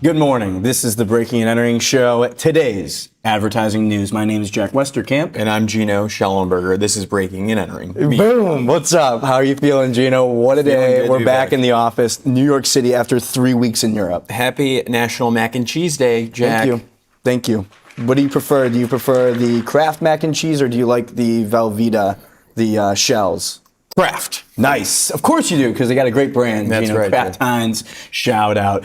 Good morning. This is the Breaking and Entering Show. Today's advertising news. My name is Jack Westerkamp. And I'm Gino Schellenberger. This is Breaking and Entering. Boom. What's up? How are you feeling, Gino? What a day. We're back in the office, New York City, after 3 weeks in Europe. Happy National Mac and Cheese Day, Jack. Thank you. What do you prefer? Do you prefer the Kraft mac and cheese, or do you like the Velveeta, the shells? Kraft. Nice. Of course you do, because they got a great brand. That's right. Kraft Heinz, shout out.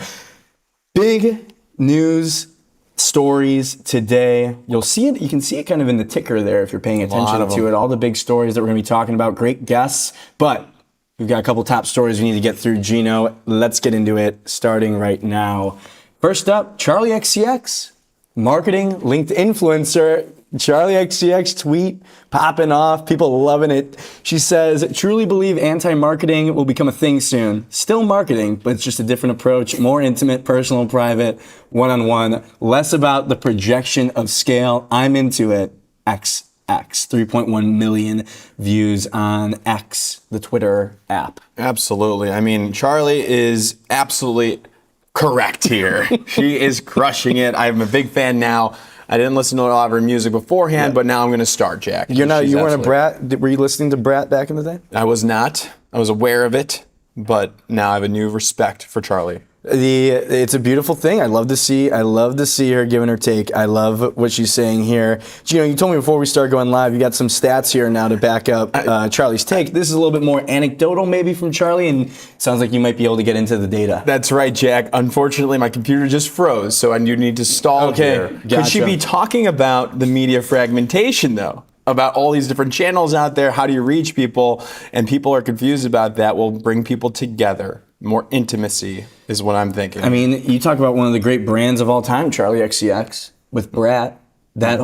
Big news stories today. You'll see it. You can see it kind of in the ticker there if you're paying attention to it. All the big stories that we're going to be talking about. Great guests. But we've got a couple top stories we need to get through. Gino, let's get into it starting right now. First up, Charli XCX, marketing linked influencer. Charli XCX tweet popping off, people loving it. She says, truly believe anti-marketing will become a thing soon. Still marketing, but it's just a different approach, more intimate, personal, private, one-on-one, less about the projection of scale. I'm into it. XX, 3.1 million views on X, the Twitter app. Absolutely. I mean, Charli is absolutely correct here. She is crushing it. I'm a big fan now. I didn't listen to a lot of her music beforehand, but now I'm going to start, Jack. You weren't a Brat? Were you listening to Brat back in the day? I was not. I was aware of it, but now I have a new respect for Charli. It's a beautiful thing. I love to see her giving her take. I love what she's saying here. Gino, you told me before we started going live, you got some stats here now to back up Charli's take. This is a little bit more anecdotal maybe from Charli, and it sounds like you might be able to get into the data. That's right, Jack. Unfortunately, my computer just froze, so I do need to stall here. Gotcha. Could she be talking about the media fragmentation, though? About all these different channels out there, how do you reach people? And people are confused about that. We'll bring people together. More intimacy is what I'm thinking. I mean, you talk about one of the great brands of all time, Charli XCX, with Brat. That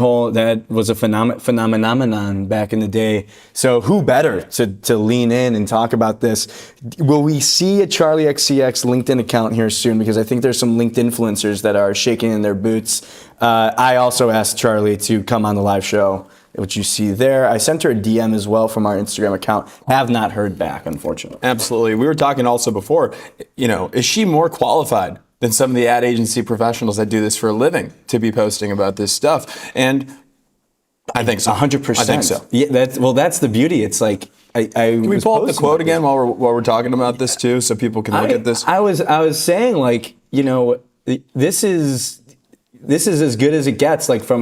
was a phenomenon back in the day. So who better to lean in and talk about this? Will we see a Charli XCX LinkedIn account here soon? Because I think there's some LinkedIn influencers that are shaking in their boots. I also asked Charli to come on the live show, which you see there. I sent her a DM as well from our Instagram account. Have not heard back, unfortunately. Absolutely. We were talking also before, is she more qualified than some of the ad agency professionals that do this for a living to be posting about this stuff? And I think so. 100%. I think so. Yeah, that's the beauty. It's like, Can we pull up the quote again while we're talking about this too, so people can look at this? I was saying, like, this is as good as it gets, like from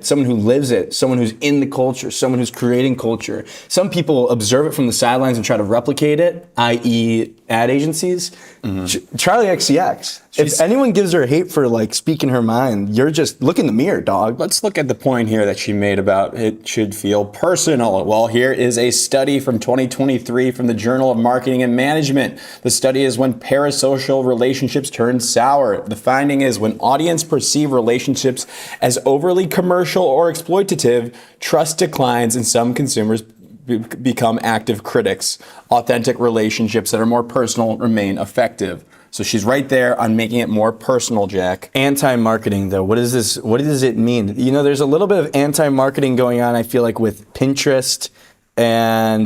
someone who lives it, someone who's in the culture, someone who's creating culture. Some people observe it from the sidelines and try to replicate it, i.e. ad agencies. Charli XCX, if anyone gives her hate for like speaking her mind, you're just look in the mirror, dog. Let's look at the point here that she made about it should feel personal. Well, here is a study from 2023 from the Journal of Marketing and Management. The study is when parasocial relationships turn sour. The finding is when audience perceive relationships as overly commercial or exploitative, trust declines and some consumers become active critics. Authentic relationships that are more personal remain effective. So she's right there on making it more personal, Jack. Anti-marketing, though. What is this? What does it mean? There's a little bit of anti-marketing going on, I feel like, with Pinterest and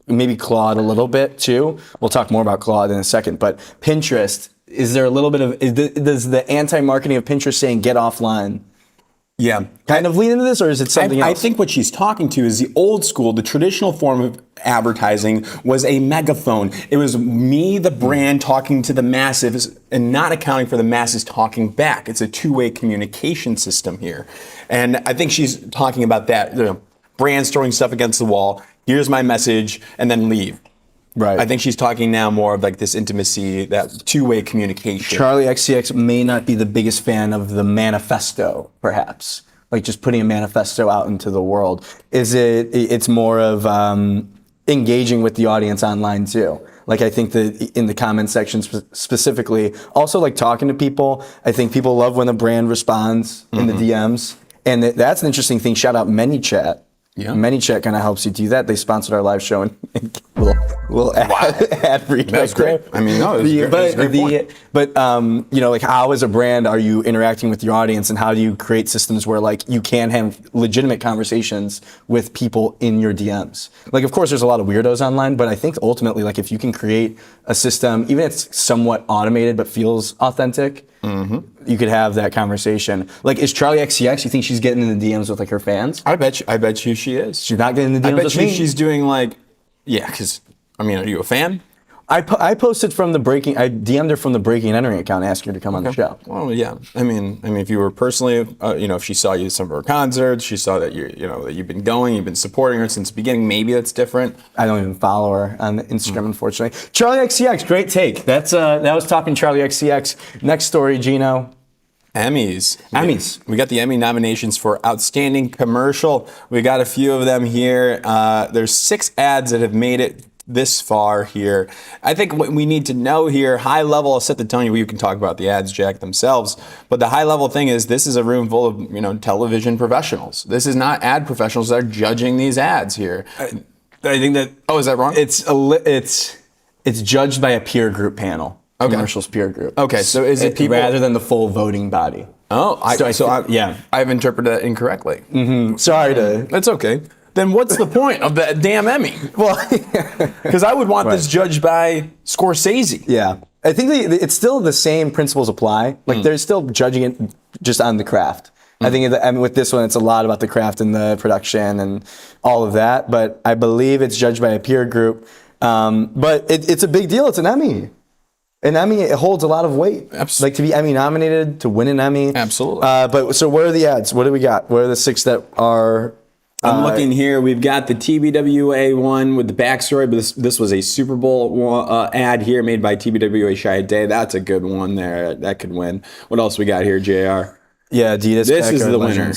maybe Claude a little bit, too. We'll talk more about Claude in a second. But Pinterest, is there a little bit of... does the anti-marketing of Pinterest saying get offline... Yeah. Kind of lean into this, or is it something else? I think what she's talking to is the old school, the traditional form of advertising was a megaphone. It was me, the brand, talking to the masses and not accounting for the masses talking back. It's a two-way communication system here. And I think she's talking about that, brands throwing stuff against the wall, here's my message, and then leave. Right. I think she's talking now more of like this intimacy, that two-way communication. Charli XCX may not be the biggest fan of the manifesto, perhaps. Like just putting a manifesto out into the world. It's more of engaging with the audience online too. Like I think that in the comment section specifically, also like talking to people. I think people love when the brand responds in the DMs. And that's an interesting thing. Shout out ManyChat. Yeah. ManyChat kind of helps you do that. They sponsored our live show and we'll ad free. That's great. I mean, no, it's a great point. But you know, like how as a brand are you interacting with your audience, and how do you create systems where like you can have legitimate conversations with people in your DMs? Like, of course, there's a lot of weirdos online, but I think ultimately, like if you can create a system, even if it's somewhat automated but feels authentic, you could have that conversation. Like, is Charlie XCX? You think she's getting in the DMs with like her fans? I bet you she is. She's not getting in the DMs I bet with you me. she's doing like, yeah, because, I mean, are you a fan? I posted from the Breaking. I DM'd her from the Breaking and Entering account, and asked her to come on the show. Well, yeah. I mean, if you were personally, you know, if she saw you at some of her concerts, she saw that that you've been going, you've been supporting her since the beginning. Maybe that's different. I don't even follow her on Instagram, unfortunately. Charlie XCX, great take. That was talking Charlie XCX. Next story, Gino. Emmys. We got the Emmy nominations for Outstanding Commercial. We got a few of them here. There's 6 ads that have made it this far here. I think what we need to know here, high level, I'll set the tone. You can talk about the ads, Jack, themselves. But the high level thing is this is a room full of, you know, television professionals. This is not ad professionals that are judging these ads here. I think that... Oh, is that wrong? It's judged by a peer group panel. Okay. Commercials peer group. Okay, so is it people... Rather than the full voting body. Oh, I've interpreted that incorrectly. Sorry to... That's okay. Then what's the point of that damn Emmy? Well, because I would want this judged by Scorsese. Yeah. I think it's still the same principles apply. Like they're still judging it just on the craft. I think with this one, it's a lot about the craft and the production and all of that. But I believe it's judged by a peer group. But it's a big deal. It's an Emmy. An Emmy, it holds a lot of weight. Absolutely. Like to be Emmy nominated, to win an Emmy. Absolutely. But so where are the ads? What do we got? What are the 6 that are... I'm looking here. We've got the TBWA one with the backstory, but this was a Super Bowl ad here made by TBWA Shy Day. That's a good one there. That could win. What else we got here, JR? Yeah, Adidas. This is the winner.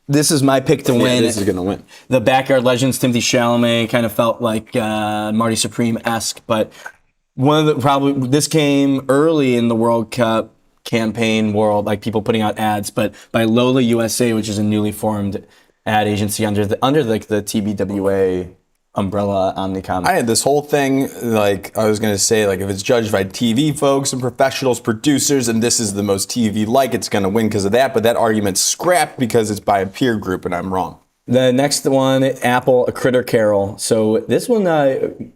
This is my pick to win. This is going to win. The Backyard Legends, Timothy Chalamet, kind of felt like Marty Supreme-esque, but this came early in the World Cup campaign world, like people putting out ads, but by Lola USA, which is a newly formed ad agency under the TBWA umbrella Omnicom. I had this whole thing, like I was going to say, like if it's judged by TV folks and professionals, producers, and this is the most TV-like, it's going to win because of that. But that argument's scrapped because it's by a peer group, and I'm wrong. The next one, Apple, A Critter Carol. So this one,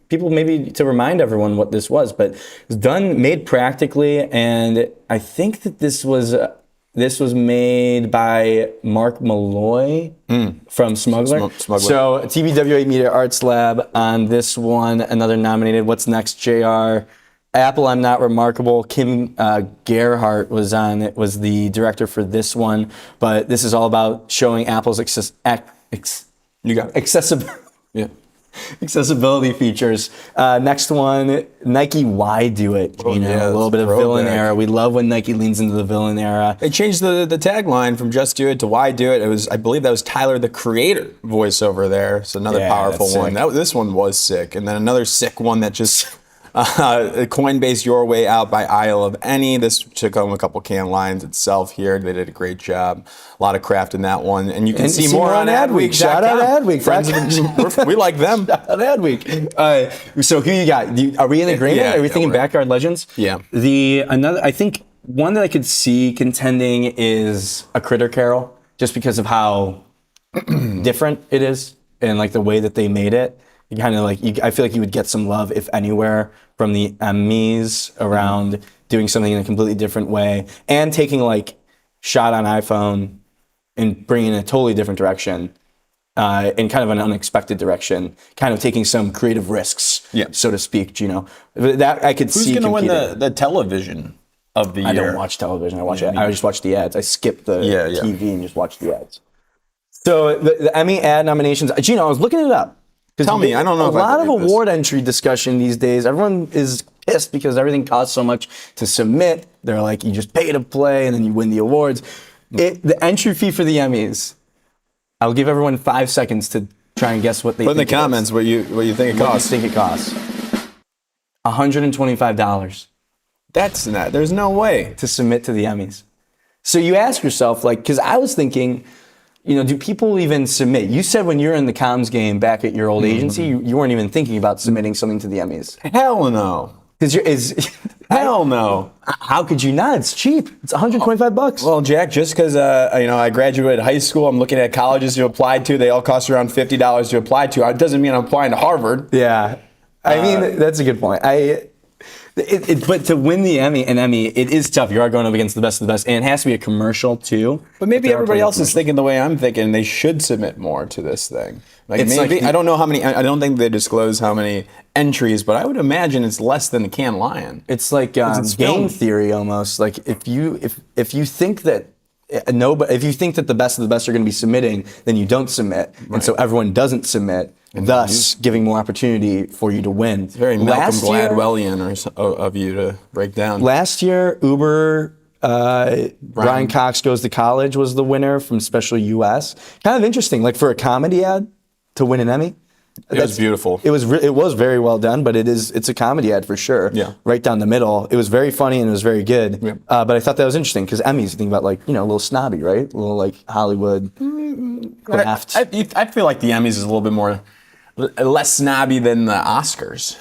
people maybe to remind everyone what this was, but it's made practically, and I think that this was made by Mark Malloy from Smuggler. So TBWA Media Arts Lab on this one, another nominated. What's next, JR? Apple, I'm Not Remarkable. Kim Gerhardt was the director for this one, but this is all about showing Apple's accessibility features. Next one, Nike Why Do It? A little bit of villain era. We love when Nike leans into the villain era. They changed the tagline from Just Do It to Why Do It. I believe that was Tyler the Creator voiceover there. So another powerful one. This one was sick. And then another sick one that just Coinbase Your Way Out by Isle of Any. This took home a couple can lines itself here. They did a great job. A lot of craft in that one. And you can see more on Adweek. Shout out Adweek. We like them. Shout out Adweek. So who you got? Are we in agreement? Yeah, Are we thinking Backyard Legends? Yeah. I think one that I could see contending is A Critter Carol, just because of how different it is and like the way that they made it. You kind of I feel like you would get some love, if anywhere, from the Emmys around doing something in a completely different way and taking like shot on iPhone and bringing in a totally different direction, in kind of an unexpected direction, kind of taking some creative risks, so to speak. Gino, that I could see. Who's going to win the television of the year? I don't watch television. I just watch the ads. I skip the TV and just watch the ads. So the Emmy ad nominations, Gino, I was looking it up. Tell me, I don't know. A lot of award entry discussion these days. Everyone is pissed because everything costs so much to submit. They're like, you just pay to play and then you win the awards. The entry fee for the Emmys, I'll give everyone 5 seconds to try and guess what they think. Put in the comments what you think it costs. What do you think it costs? $125. That's not, there's no way. To submit to the Emmys. So you ask yourself, like, because I was thinking, do people even submit? You said when you're in the comms game back at your old agency, you weren't even thinking about submitting something to the Emmys. Hell no. Hell no. How could you not? It's cheap. It's $125. Well, Jack, just because I graduated high school, I'm looking at colleges to apply to. They all cost around $50 to apply to. It doesn't mean I'm applying to Harvard. Yeah, I mean that's a good point. But to win an Emmy, it is tough. You are going up against the best of the best, and it has to be a commercial too. But maybe everybody else is thinking the way I'm thinking. They should submit more to this thing. I don't know how many. I don't think they disclose how many entries, but I would imagine it's less than the Cannes Lion. It's like game theory almost. Like if you think that. If you think that the best of the best are going to be submitting, then you don't submit, and so everyone doesn't submit, thus giving more opportunity for you to win. It's very Malcolm Gladwellian of you to break down. Last year, Uber, Brian Cox Goes to College was the winner from Special US. Kind of interesting, like for a comedy ad to win an Emmy. It was beautiful. It was very well done, but it's a comedy ad for sure. Yeah. Right down the middle. It was very funny and it was very good. Yeah. But I thought that was interesting because Emmys, you think about a little snobby, right? A little like Hollywood graft. I feel like the Emmys is a little bit more less snobby than the Oscars.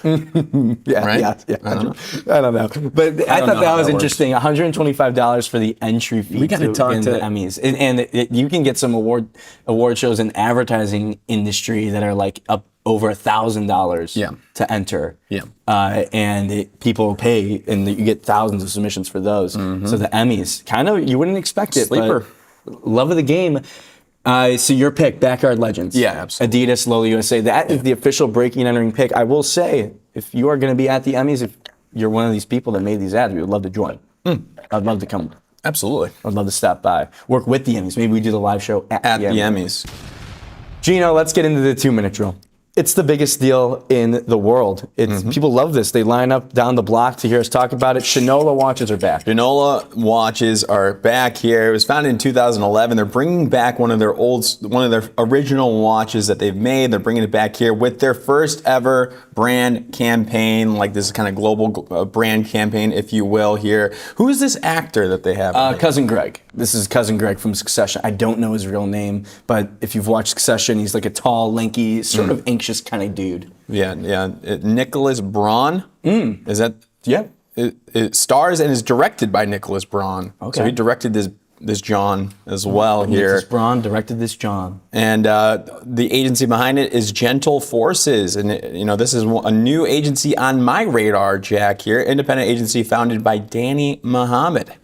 Yeah, right? Yeah. I don't know. But I thought that was interesting. $125 for the entry fee. We got to talk to the Emmys. And you can get some award shows in advertising industry that are like up over $1,000 to enter. Yeah. And people pay, and you get thousands of submissions for those. Mm-hmm. So the Emmys, kind of, you wouldn't expect it. Sleeper. But love of the game. So your pick, Backyard Legends. Yeah, absolutely. Adidas, Lola USA. That is the official breaking and entering pick. I will say, if you are going to be at the Emmys, if you're one of these people that made these ads, we would love to join. I'd love to come. Absolutely. I'd love to stop by. Work with the Emmys. Maybe we do the live show at the Emmys. Gino, let's get into the 2-minute drill. It's the biggest deal in the world. People love this. They line up down the block to hear us talk about it. Shinola watches are back. Shinola watches are back here. It was founded in 2011. They're bringing back one of their original watches that they've made. They're bringing it back here with their first ever brand campaign, like this kind of global brand campaign, if you will. Here, who is this actor that they have? Cousin Greg. This is Cousin Greg from Succession. I don't know his real name, but if you've watched Succession, he's like a tall, lanky, sort of anxious kind of dude. Yeah. Nicholas Braun. Is that? Yeah. It stars and is directed by Nicholas Braun. Okay. So he directed this John as well here. Nicholas Braun directed this John. And the agency behind it is Gentle Forces. And, this is a new agency on my radar, Jack, here. Independent agency founded by Danny Muhammad.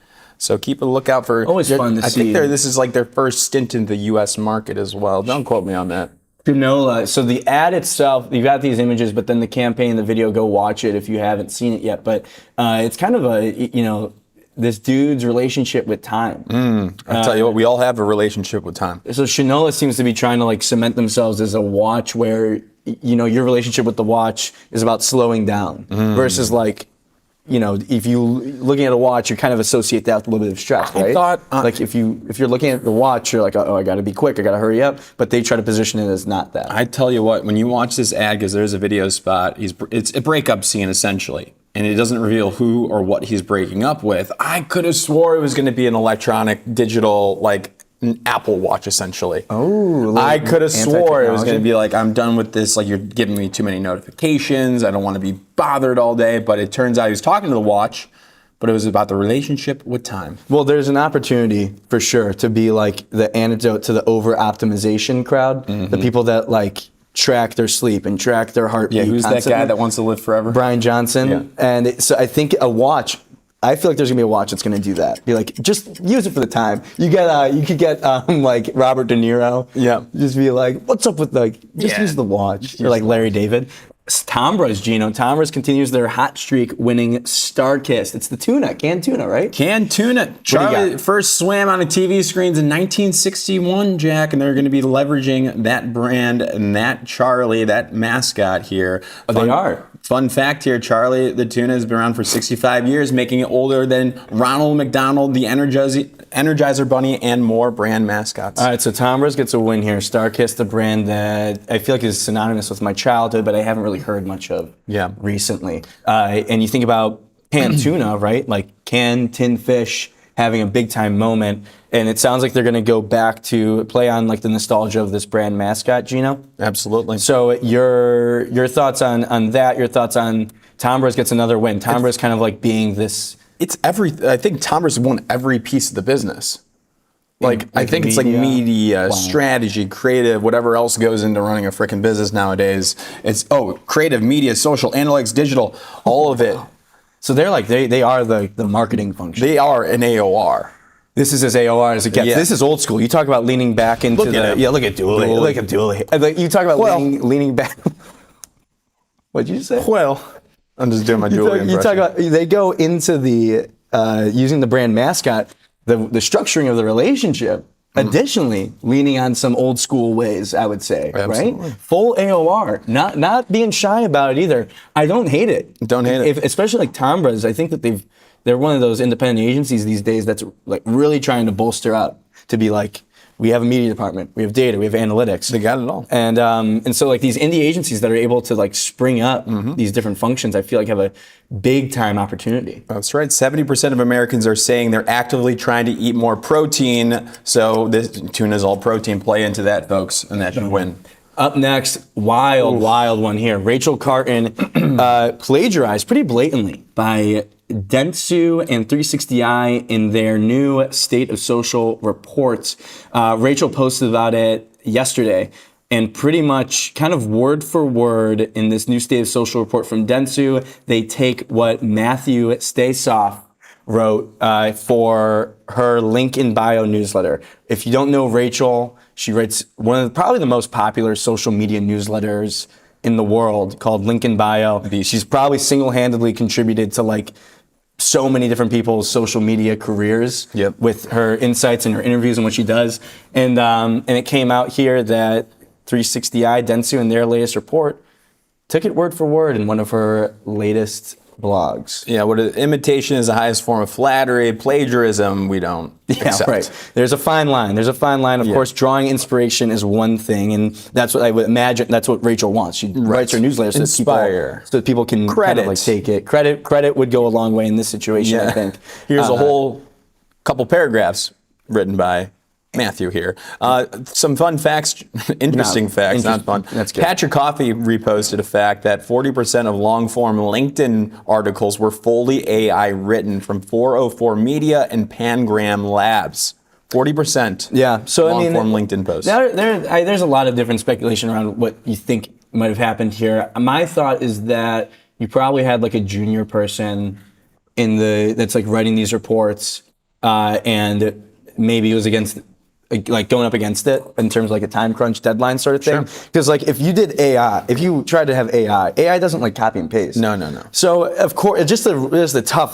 So keep a lookout for... Always fun to see. I think this is like their first stint in the U.S. market as well. Don't quote me on that. Shinola. So the ad itself, you've got these images, but then the campaign, the video, go watch it if you haven't seen it yet. But it's kind of this dude's relationship with time. I'll tell you what, we all have a relationship with time. So Shinola seems to be trying to cement themselves as a watch where, your relationship with the watch is about slowing down versus if you looking at a watch, you kind of associate that with a little bit of stress, right? I thought, if you're looking at the watch, you're like, oh, I got to be quick, I got to hurry up. But they try to position it as not that. I tell you what, when you watch this ad, because there's a video spot, it's a breakup scene essentially, and it doesn't reveal who or what he's breaking up with. I could have swore it was going to be an electronic, digital, an Apple Watch essentially. Oh, I could have swore it was going to be I'm done with this. You're giving me too many notifications. I don't want to be bothered all day. But it turns out he was talking to the watch, but it was about the relationship with time. Well, there's an opportunity for sure to be the antidote to the over-optimization crowd, the people that track their sleep and track their heartbeat. Yeah, who's that guy that wants to live forever? Brian Johnson. Yeah. And so I think a watch. I feel like there's gonna be a watch that's gonna do that. Be just use it for the time. You could get Robert De Niro. Yeah. Just be what's up with use the watch. Or Larry David. Tombras, Gino. Tombras continues their hot streak, winning Starkist. It's the tuna, canned tuna, right? Canned tuna. Charlie first swam on the TV screens in 1961, Jack, and they're going to be leveraging that brand and that Charlie, that mascot here. They are. Fun fact here, Charlie the tuna has been around for 65 years, making it older than Ronald McDonald, the Energizer Bunny, and more brand mascots. All right, so Tombras gets a win here. Starkist, the brand that I feel like is synonymous with my childhood, but I haven't really heard much of recently. And you think about canned tuna, right? Canned tin fish having a big time moment. And it sounds like they're going to go back to play on like the nostalgia of this brand mascot, Gino. Absolutely. So your thoughts on that? Your thoughts on Tombras gets another win? Tombras kind of like being this. I think Tombras won every piece of the business. I think it's like media, strategy, creative, whatever else goes into running a freaking business nowadays. It's creative, media, social, analytics, digital, all of it. So they're like they are the marketing function. They are an AOR. This is as AOR as it gets. Yeah. This is old school. You talk about leaning back into look at Dooley. Look at Dooley. You talk about leaning back. What'd you say? Well, I'm just doing my Dooley impression. You talk about they go into the using the brand mascot. The structuring of the relationship, additionally, leaning on some old school ways, I would say, Absolutely. Right? Full AOR, not being shy about it either. I don't hate it. Don't hate it. Especially like Tombras, I think that they're one of those independent agencies these days that's like really trying to bolster up to be like, we have a media department, we have data, we have analytics. They got it all. And so like these indie agencies that are able to like spring up these different functions, I feel like have a big time opportunity. That's right. 70% of Americans are saying they're actively trying to eat more protein. So this tuna's all protein. Play into that, folks, and that should win. Up next, wild one here. Rachel Karten plagiarized pretty blatantly by Dentsu and 360i in their new State of Social reports. Rachel posted about it yesterday, and pretty much kind of word for word in this new State of Social report from Dentsu, they take what Matthew Stasoff wrote for her link in bio newsletter. If you don't know Rachel, she writes one of probably the most popular social media newsletters in the world called Link in Bio. She's probably single-handedly contributed to like so many different people's social media careers with her insights and her interviews and what she does. And it came out here that 360i, Dentsu, in their latest report, took it word for word in one of her latest blogs. Yeah, imitation is the highest form of flattery. Plagiarism, we don't accept. Right. There's a fine line. Of course, drawing inspiration is one thing, and that's what I would imagine. That's what Rachel wants. She writes her newsletter so that people can kind of like take it. Credit would go a long way in this situation, I think. Here's a whole couple paragraphs written by Matthew here. Some fun facts, interesting facts, not fun. That's good. Patrick Coffey reposted a fact that 40% of long-form LinkedIn articles were fully AI written from 404 Media and Pangram Labs. 40%. Yeah. So long-form LinkedIn posts. There's a lot of different speculation around what you think might have happened here. My thought is that you probably had like a junior person that's like writing these reports, and maybe it was like going up against it in terms of like a time crunch deadline sort of thing. Because like if you did AI, if you tried to have AI doesn't like copy and paste. No. So of course, it's just a tough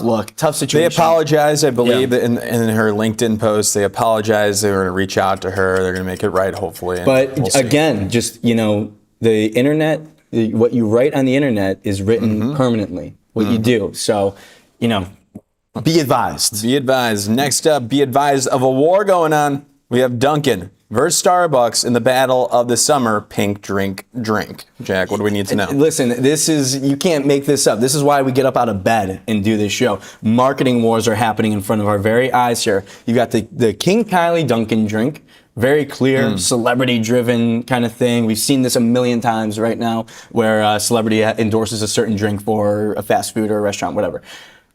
situation. They apologized, I believe, in her LinkedIn post. They apologized. They were going to reach out to her. They're going to make it right, hopefully. But again, just, the internet, what you write on the internet is written permanently, what you do. So, be advised. Be advised. Next up, be advised of a war going on. We have Dunkin' versus Starbucks in the battle of the summer pink drink. Jack, what do we need to know? Listen, you can't make this up. This is why we get up out of bed and do this show. Marketing wars are happening in front of our very eyes here. You got the King Kylie Dunkin' drink, very clear, celebrity-driven kind of thing. We've seen this a million times right now, where a celebrity endorses a certain drink for a fast food or a restaurant, whatever.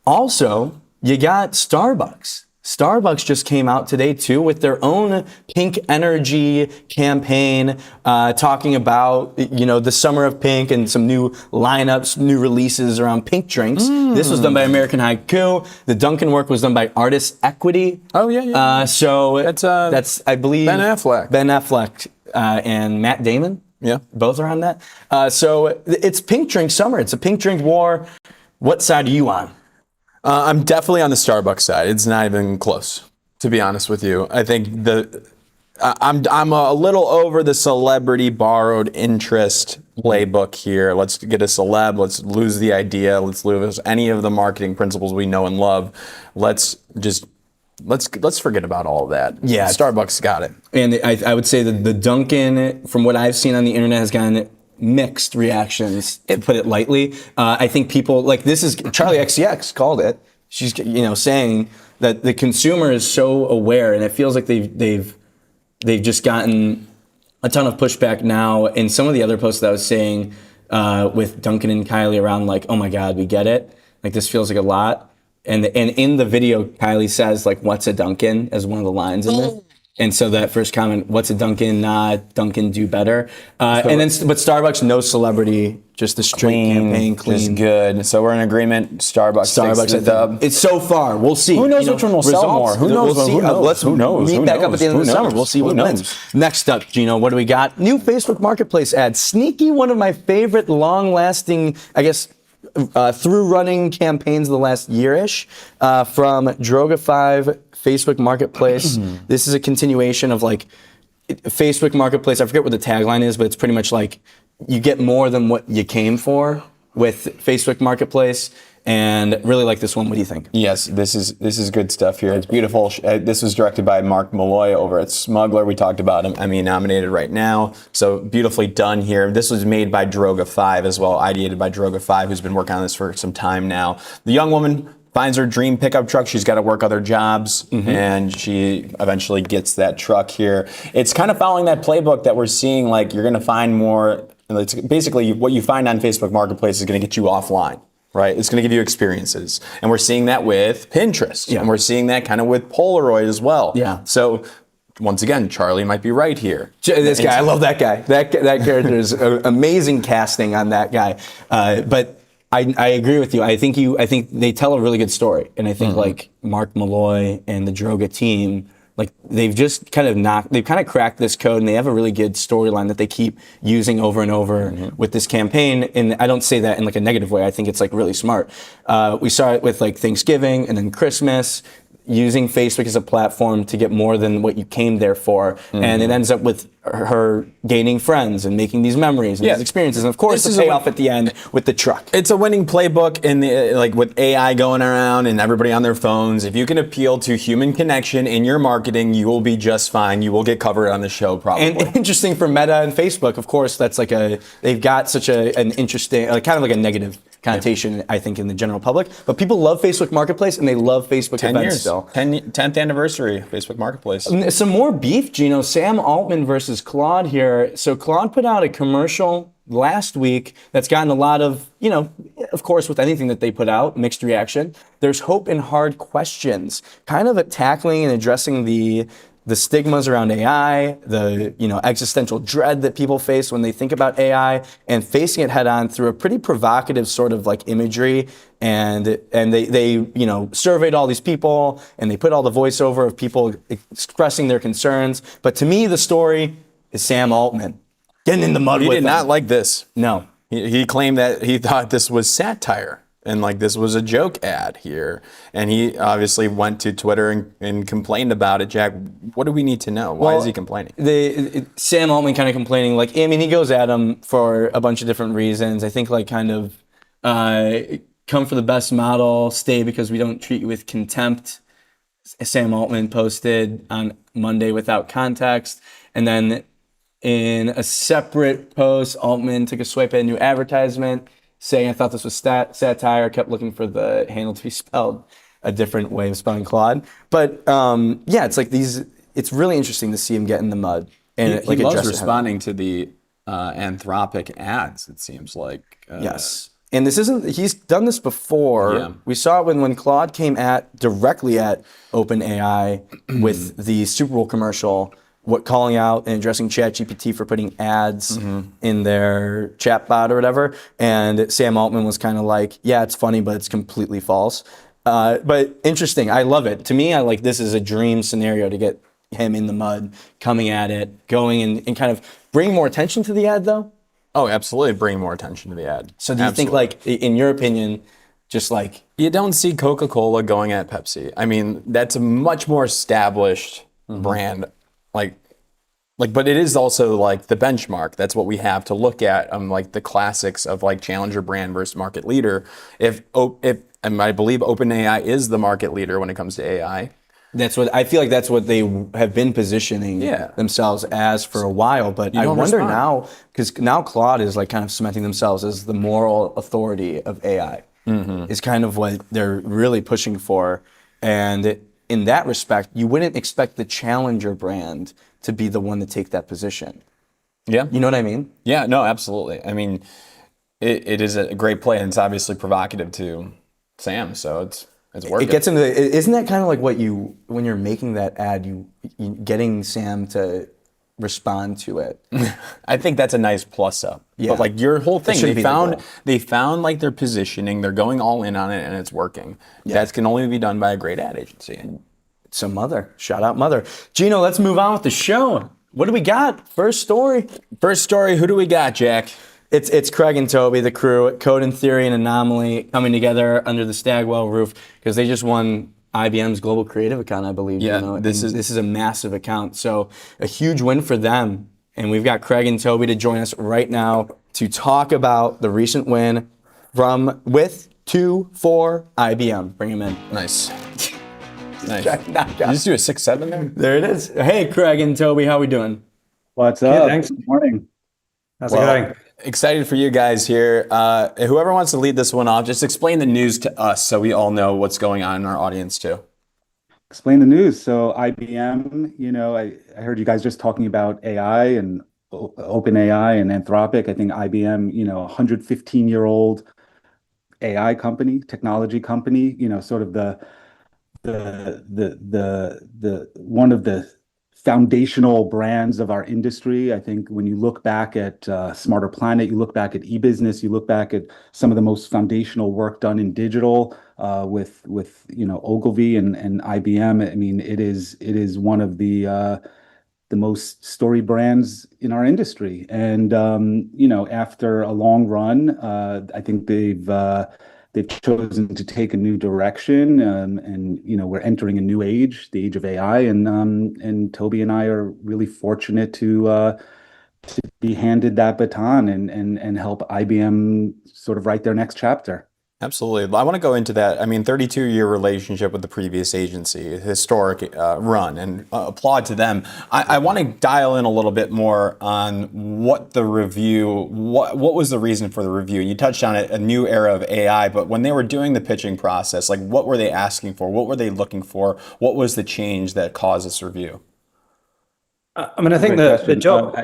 Also, you got Starbucks. Starbucks just came out today too with their own pink energy campaign, talking about the summer of pink and some new lineups, new releases around pink drinks. This was done by American Haiku. The Dunkin' work was done by Artist Equity. Oh yeah. So that's I believe Ben Affleck and Matt Damon. Yeah, both are on that. So it's pink drink summer. It's a pink drink war. What side are you on? I'm definitely on the Starbucks side. It's not even close, to be honest with you. I think I'm a little over the celebrity borrowed interest playbook here. Let's get a celeb. Let's lose the idea. Let's lose any of the marketing principles we know and love. Let's forget about all of that. Yeah, Starbucks got it. And I would say that the Dunkin', from what I've seen on the internet, has gotten mixed reactions, to put it lightly. I think people, like, this is Charlie XCX called it. She's saying that the consumer is so aware, and it feels like they've just gotten a ton of pushback now. In some of the other posts that I was saying with Duncan and Kylie around like, oh my God, we get it. Like this feels like a lot. And in the video, Kylie says like, "What's a Duncan?" as one of the lines in there. And so that first comment, "What's a Duncan?" Duncan do better. And then, but Starbucks, no celebrity, just the straight campaign, clean. Just good. So we're in agreement. Starbucks a dub. It's so far. We'll see. Who knows which one will sell more? Who knows? We'll see. Who knows? Let's meet back up at the end of the summer. We'll see what wins. Next up, Gino, what do we got? New Facebook Marketplace ad. Sneaky, one of my favorite long-lasting, I guess, through running campaigns of the last year-ish from Droga5 Facebook Marketplace. This is a continuation of like Facebook Marketplace. I forget what the tagline is, but it's pretty much like you get more than what you came for with Facebook Marketplace. And really like this one. What do you think? Yes, this is good stuff here. It's beautiful. This was directed by Mark Malloy over at Smuggler. We talked about him. Emmy nominated right now. So beautifully done here. This was made by Droga5 as well, ideated by Droga5, who's been working on this for some time now. The young woman finds her dream pickup truck. She's got to work other jobs, and she eventually gets that truck here. It's kind of following that playbook that we're seeing. Like you're going to find more. It's basically what you find on Facebook Marketplace is going to get you offline. Right, it's going to give you experiences, and we're seeing that with Pinterest, and we're seeing that kind of with Polaroid as well. Yeah. So, once again, Charlie might be right here. This guy, I love that guy. That character is amazing casting on that guy. But I agree with you. I think they tell a really good story, and I think like Mark Malloy and the Droga team. Like they've just kind of cracked this code, and they have a really good storyline that they keep using over and over with this campaign. And I don't say that in like a negative way. I think it's like really smart. We saw it with like Thanksgiving and then Christmas, using Facebook as a platform to get more than what you came there for. And it ends up with her gaining friends and making these memories and these experiences. And of course, the payoff at the end with the truck. It's a winning playbook in the, like with AI going around and everybody on their phones. If you can appeal to human connection in your marketing, you will be just fine. You will get covered on the show probably. And interesting for Meta and Facebook, of course, that's like they've got such an interesting, kind of like a negative connotation, I think, in the general public. But people love Facebook Marketplace, and they love Facebook 10 events years. still. 10th anniversary, Facebook Marketplace. Some more beef, Gino. Sam Altman versus Claude here. So Claude put out a commercial last week that's gotten a lot of, of course, with anything that they put out, mixed reaction. There's hope in hard questions, kind of tackling and addressing the stigmas around AI, the existential dread that people face when they think about AI, and facing it head on through a pretty provocative sort of like imagery. And they surveyed all these people, and they put all the voiceover of people expressing their concerns. But to me, the story is Sam Altman getting in the mud with them. He did not like this. No. He claimed that he thought this was satire. And like this was a joke ad here. And he obviously went to Twitter and complained about it. Jack, what do we need to know? Why is he complaining? Sam Altman kind of complaining, like, I mean, he goes at him for a bunch of different reasons. I think like kind of come for the best model, stay because we don't treat you with contempt. Sam Altman posted on Monday without context. And then in a separate post, Altman took a swipe at a new advertisement, saying, I thought this was satire, kept looking for the handle to be spelled a different way of spelling Claude. But it's like it's really interesting to see him get in the mud. And he loves responding to the Anthropic ads, it seems like. Yes. And he's done this before. Yeah. We saw it when Claude came directly at OpenAI with the Super Bowl commercial, calling out and addressing ChatGPT for putting ads in their chatbot or whatever. And Sam Altman was kind of like, yeah, it's funny, but it's completely false. But interesting. I love it. To me, this is a dream scenario to get him in the mud, coming at it, going and kind of bring more attention to the ad, though. Oh, absolutely. Bring more attention to the ad. So do you think, like, in your opinion, just like... You don't see Coca-Cola going at Pepsi. I mean, that's a much more established brand. But it is also like the benchmark. That's what we have to look at. Like the classics of like challenger brand versus market leader. And I believe OpenAI is the market leader when it comes to AI. I feel like that's what they have been positioning themselves as for a while. But I wonder now, because now Claude is like kind of cementing themselves as the moral authority of AI. Is kind of what they're really pushing for. And in that respect, you wouldn't expect the challenger brand to be the one to take that position. Yeah. You know what I mean? Yeah, no, absolutely. I mean, it is a great play, and it's obviously provocative to Sam, so it's working. It gets into isn't that kind of like what you when you're making that ad, you getting Sam to respond to it. I think that's a nice plus up. Yeah. But like your whole thing, That they found like their positioning, they're going all in on it, and it's working. Yeah. That can only be done by a great ad agency. So Mother, shout out Mother. Gino, let's move on with the show. What do we got? First story. Who do we got, Jack? It's Craig and Toby, the crew, Code and Theory and Anomaly coming together under the Stagwell roof because they just won IBM's Global Creative Account, I believe. Yeah, you know? this is a massive account. So a huge win for them. And we've got Craig and Toby to join us right now to talk about the recent win from for IBM. Bring him in. Nice. Nice. Did you just do a 6-7 there? There it is. Hey, Craig and Toby, how we doing? What's up? Thanks. Good morning. How's it going? Excited for you guys here. Whoever wants to lead this one off, just explain the news to us so we all know what's going on in our audience too. Explain the news. So IBM, I heard you guys just talking about AI and OpenAI and Anthropic. I think IBM, 115-year-old AI company, technology company, sort of the one of the foundational brands of our industry. I think when you look back at Smarter Planet, you look back at eBusiness, you look back at some of the most foundational work done in digital with Ogilvy and IBM. I mean, it is one of the most storied brands in our industry. And after a long run, I think they've chosen to take a new direction, and we're entering a new age, the age of AI, and Toby and I are really fortunate to be handed that baton and help IBM sort of write their next chapter. Absolutely. I want to go into that. I mean, 32-year relationship with the previous agency, historic run, and applaud to them. I want to dial in a little bit more on what the review, what was the reason for the review? You touched on it, a new era of AI, but when they were doing the pitching process, like what were they asking for? What were they looking for? What was the change that caused this review? I mean, I think the job,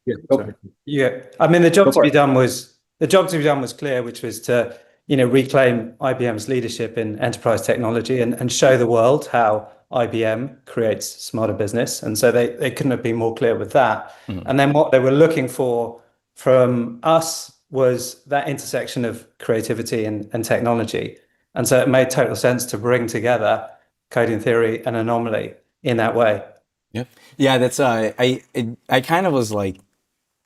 the job to be done was clear, which was to reclaim IBM's leadership in enterprise technology and show the world how IBM creates smarter business. And so they couldn't have been more clear with that. Mm-hmm. And then what they were looking for from us was that intersection of creativity and technology. And so it made total sense to bring together Code and Theory and Anomaly in that way. Yep. Yeah, that's I kind of was like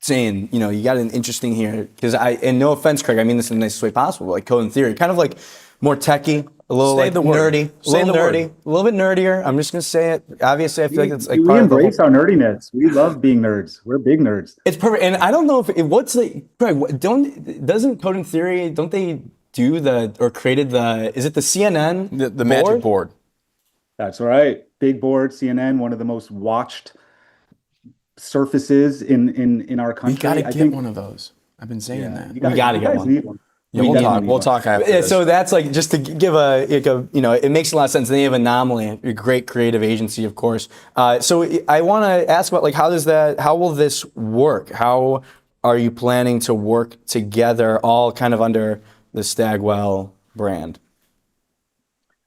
saying, you got an interesting here because and no offense, Craig, I mean this in the nicest way possible, like Code and Theory, kind of like more techie, a little like nerdy, a little bit nerdier. I'm just gonna say it. Obviously, I feel like it's like we embrace our nerdiness. We love being nerds. We're big nerds. It's perfect, and I don't know if what's the Craig. Doesn't Code and Theory? Don't they do created the? Is it the CNN? The Magic Board. That's right. Big board, CNN, one of the most watched surfaces in our country. We gotta get one of those. I've been saying that. We gotta get one. Need one. Yeah, we'll talk after this. So that's like just to give it makes a lot of sense. They have Anomaly, a great creative agency, of course. So I want to ask about how will this work? How are you planning to work together, all kind of under the Stagwell brand?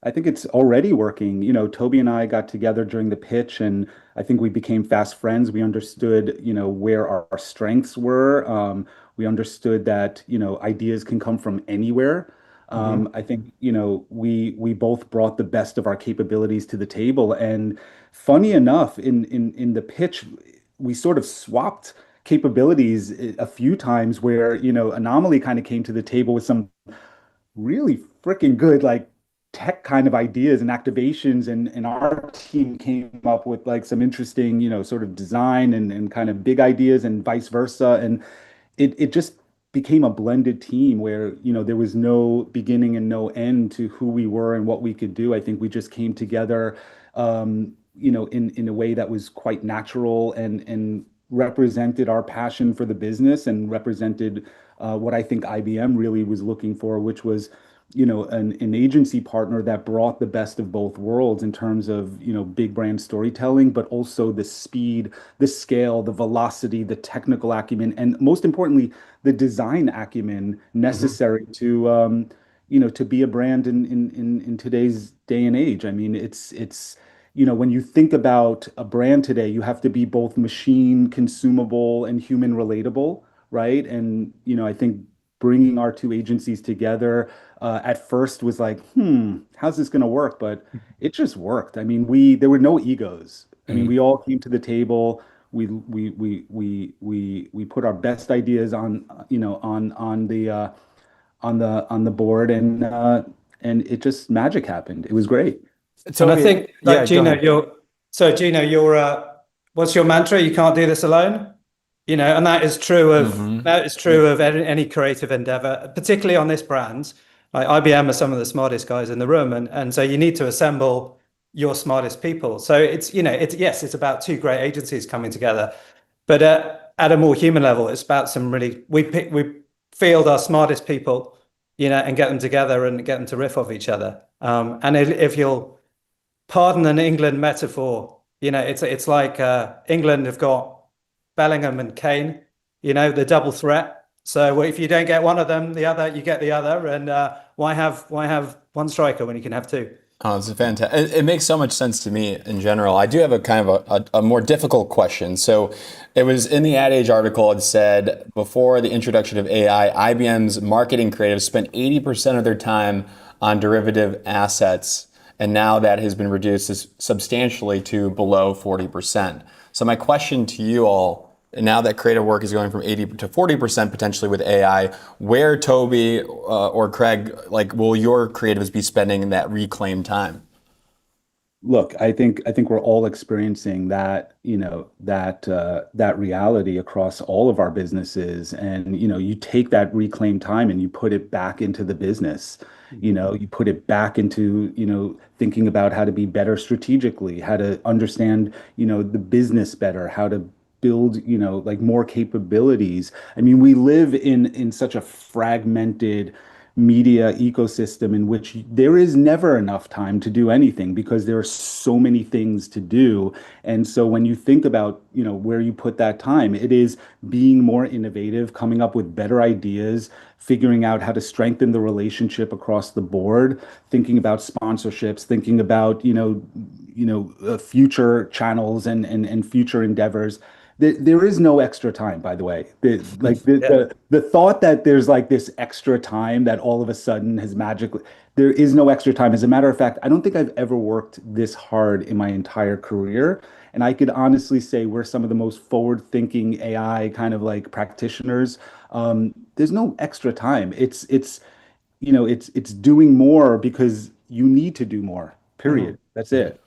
I think it's already working. Toby and I got together during the pitch, and I think we became fast friends. We understood, where our strengths were. We understood that, ideas can come from anywhere. I think, we both brought the best of our capabilities to the table. And funny enough, in the pitch, we sort of swapped capabilities a few times where, Anomaly kind of came to the table with some really freaking good, like, tech kind of ideas and activations, and our team came up with like some interesting, sort of design and kind of big ideas, and vice versa. And it just became a blended team where, there was no beginning and no end to who we were and what we could do. I think we just came together, in a way that was quite natural and represented our passion for the business and represented what I think IBM really was looking for, which was an agency partner that brought the best of both worlds in terms of, big brand storytelling, but also the speed, the scale, the velocity, the technical acumen, and most importantly, the design acumen necessary to be a brand in today's day and age. I mean, when you think about a brand today, you have to be both machine consumable and human relatable, right? And, I think bringing our two agencies together at first was like, how's this going to work? But it just worked. I mean, there were no egos. I mean, we all came to the table. We put our best ideas on the board, and it just magic happened. It was great. And I think, like, yeah, Gino, what's your mantra? You can't do this alone. And that is true of any creative endeavor, particularly on this brand. Like IBM are some of the smartest guys in the room, and so you need to assemble your smartest people. So it's about two great agencies coming together, but at a more human level, it's about we field our smartest people, and get them together and get them to riff off each other. And if you'll pardon an England metaphor, it's like England have got Bellingham and Kane, the double threat. So if you don't get one of them, you get the other. And why have one striker when you can have two? Oh, it's fantastic. It makes so much sense to me in general. I do have a kind of a more difficult question. So it was in the Ad Age article, it said before the introduction of AI, IBM's marketing creatives spent 80% of their time on derivative assets. And now that has been reduced substantially to below 40%. So my question to you all, now that creative work is going from 80 to 40% potentially with AI, where, Toby or Craig, will your creatives be spending that reclaimed time? Look, I think we're all experiencing that, that reality across all of our businesses. And, you take that reclaimed time and you put it back into the business. You put it back into, thinking about how to be better strategically, how to understand, the business better, how to build, more capabilities. I mean, we live in such a fragmented media ecosystem in which there is never enough time to do anything because there are so many things to do. And so when you think about, where you put that time, it is being more innovative, coming up with better ideas, figuring out how to strengthen the relationship across the board, thinking about sponsorships, thinking about, future channels and future endeavors. There is no extra time, by the way. The thought that there's like this extra time that all of a sudden has magically, there is no extra time. As a matter of fact, I don't think I've ever worked this hard in my entire career. And I could honestly say we're some of the most forward-thinking AI kind of like practitioners. There's no extra time. It's doing more because you need to do more, period. That's it.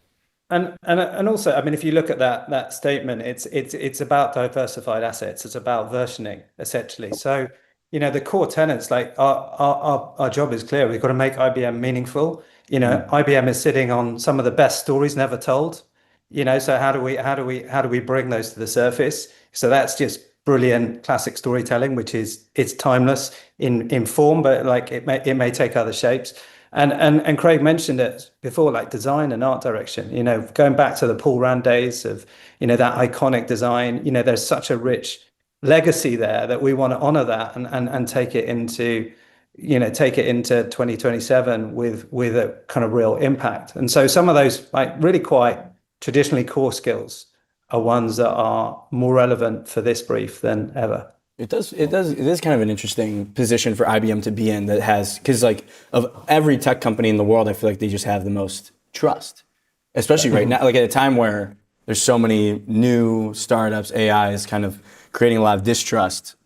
And also, I mean, if you look at that statement, it's about diversified assets. It's about versioning, essentially. So, the core tenets, like our job is clear. We've got to make IBM meaningful. IBM is sitting on some of the best stories never told. So how do we bring those to the surface? So that's just brilliant classic storytelling, which it's timeless in form, but like it may take other shapes. And Craig mentioned it before, like design and art direction, going back to the Paul Rand days of, that iconic design, there's such a rich legacy there that we want to honor that and take it into 2027 with a kind of real impact. And so some of those like really quite traditionally core skills are ones that are more relevant for this brief than ever. It is kind of an interesting position for IBM to be in that has, because like of every tech company in the world, I feel like they just have the most trust, especially right now, like at a time where there's so many new startups, AI is kind of creating a lot of distrust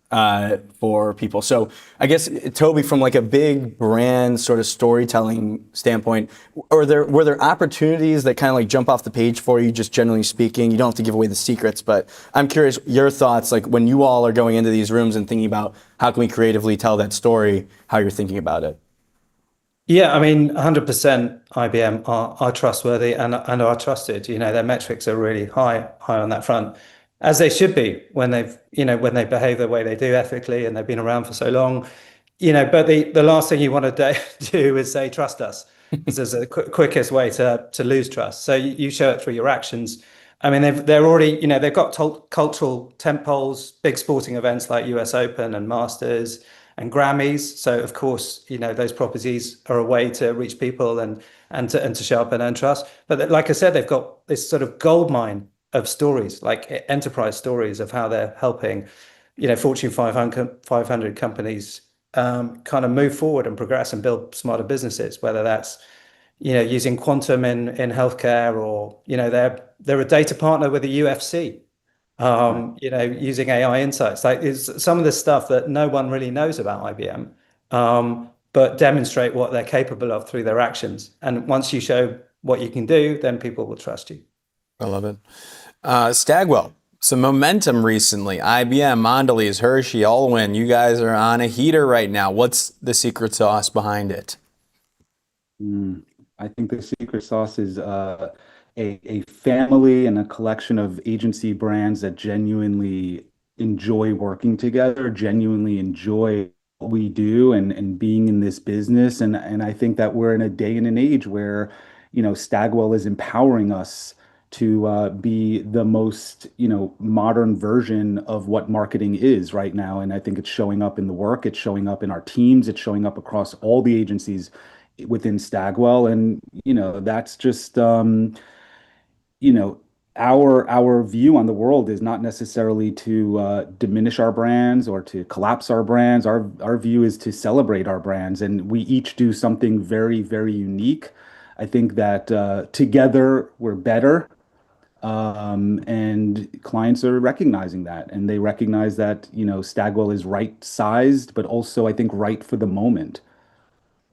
for people. So I guess, Toby, from like a big brand sort of storytelling standpoint, were there opportunities that kind of like jump off the page for you, just generally speaking? You don't have to give away the secrets, but I'm curious your thoughts, like when you all are going into these rooms and thinking about how can we creatively tell that story, how you're thinking about it. Yeah, I mean, 100% IBM are trustworthy and are trusted. Their metrics are really high on that front, as they should be when they behave the way they do ethically and they've been around for so long. but the last thing you want to do is say, trust us. This is the quickest way to lose trust. So you show it through your actions. I mean, they're already, they've got cultural tentpoles, big sporting events like US Open and Masters and Grammys. So of course, those properties are a way to reach people and to show up and earn trust. But like I said, they've got this sort of goldmine of stories, like enterprise stories of how they're helping, Fortune 500 companies kind of move forward and progress and build smarter businesses, whether that's using quantum in healthcare, or they're a data partner with the UFC, using AI insights. Like, it's some of the stuff that no one really knows about IBM, but demonstrate what they're capable of through their actions. And once you show what you can do, then people will trust you. I love it. Stagwell, some momentum recently. IBM, Mondelez, Hershey, Allwyn. You guys are on a heater right now. What's the secret sauce behind it? I think the secret sauce is a family and a collection of agency brands that genuinely enjoy working together, genuinely enjoy what we do and being in this business. And I think that we're in a day and an age where, Stagwell is empowering us to be the most, modern version of what marketing is right now. And I think it's showing up in the work, it's showing up in our teams, it's showing up across all the agencies within Stagwell. And, that's just, our view on the world is not necessarily to diminish our brands or to collapse our brands. Our view is to celebrate our brands, and we each do something very, very unique. I think that together we're better, and clients are recognizing that, and they recognize that Stagwell is right sized, but also I think right for the moment.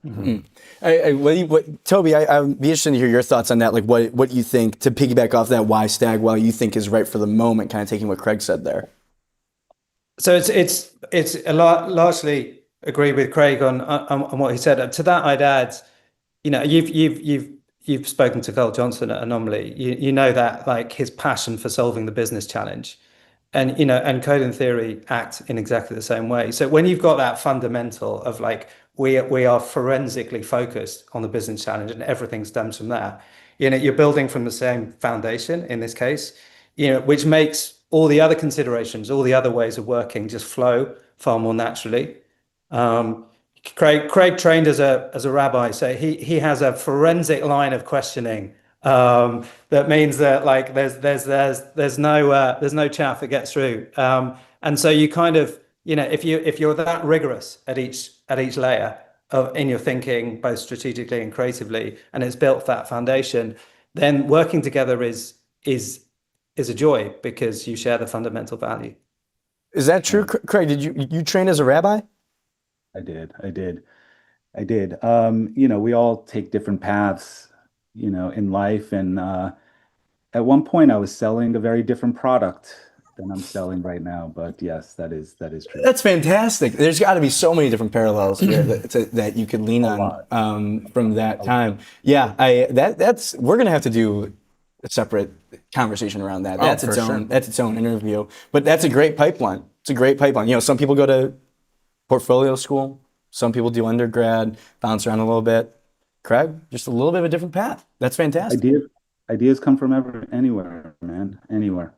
Toby, I'd be interested to hear your thoughts on that. Like, what you think, to piggyback off that, why Stagwell you think is right for the moment, kind of taking what Craig said there. So it's a lot, largely agree with Craig on what he said. To that, I'd add, you've spoken to Carl Johnson at Anomaly. You know that, like, his passion for solving the business challenge, and and Code and Theory act in exactly the same way. So when you've got that fundamental of, like, we are forensically focused on the business challenge and everything stems from that, you're building from the same foundation in this case, which makes all the other considerations, all the other ways of working just flow far more naturally. Craig trained as a rabbi, so he has a forensic line of questioning, that means that, like, there's no chaff that gets through, and so you kind of, if you're that rigorous at each layer in your thinking, both strategically and creatively, and it's built that foundation, then working together is a joy because you share the fundamental value. Is that true, Craig? Did you train as a rabbi? I did. We all take different paths, in life. And at one point I was selling a very different product than I'm selling right now. But yes, that is true. That's fantastic. There's got to be so many different parallels here that you could lean on from that time. Yeah, we're gonna have to do a separate conversation around that. That's its own interview. But that's a great pipeline. It's a great pipeline. Some people go to portfolio school. Some people do undergrad, bounce around a little bit. Craig, just a little bit of a different path. That's fantastic. Ideas come from anywhere, man. Anywhere.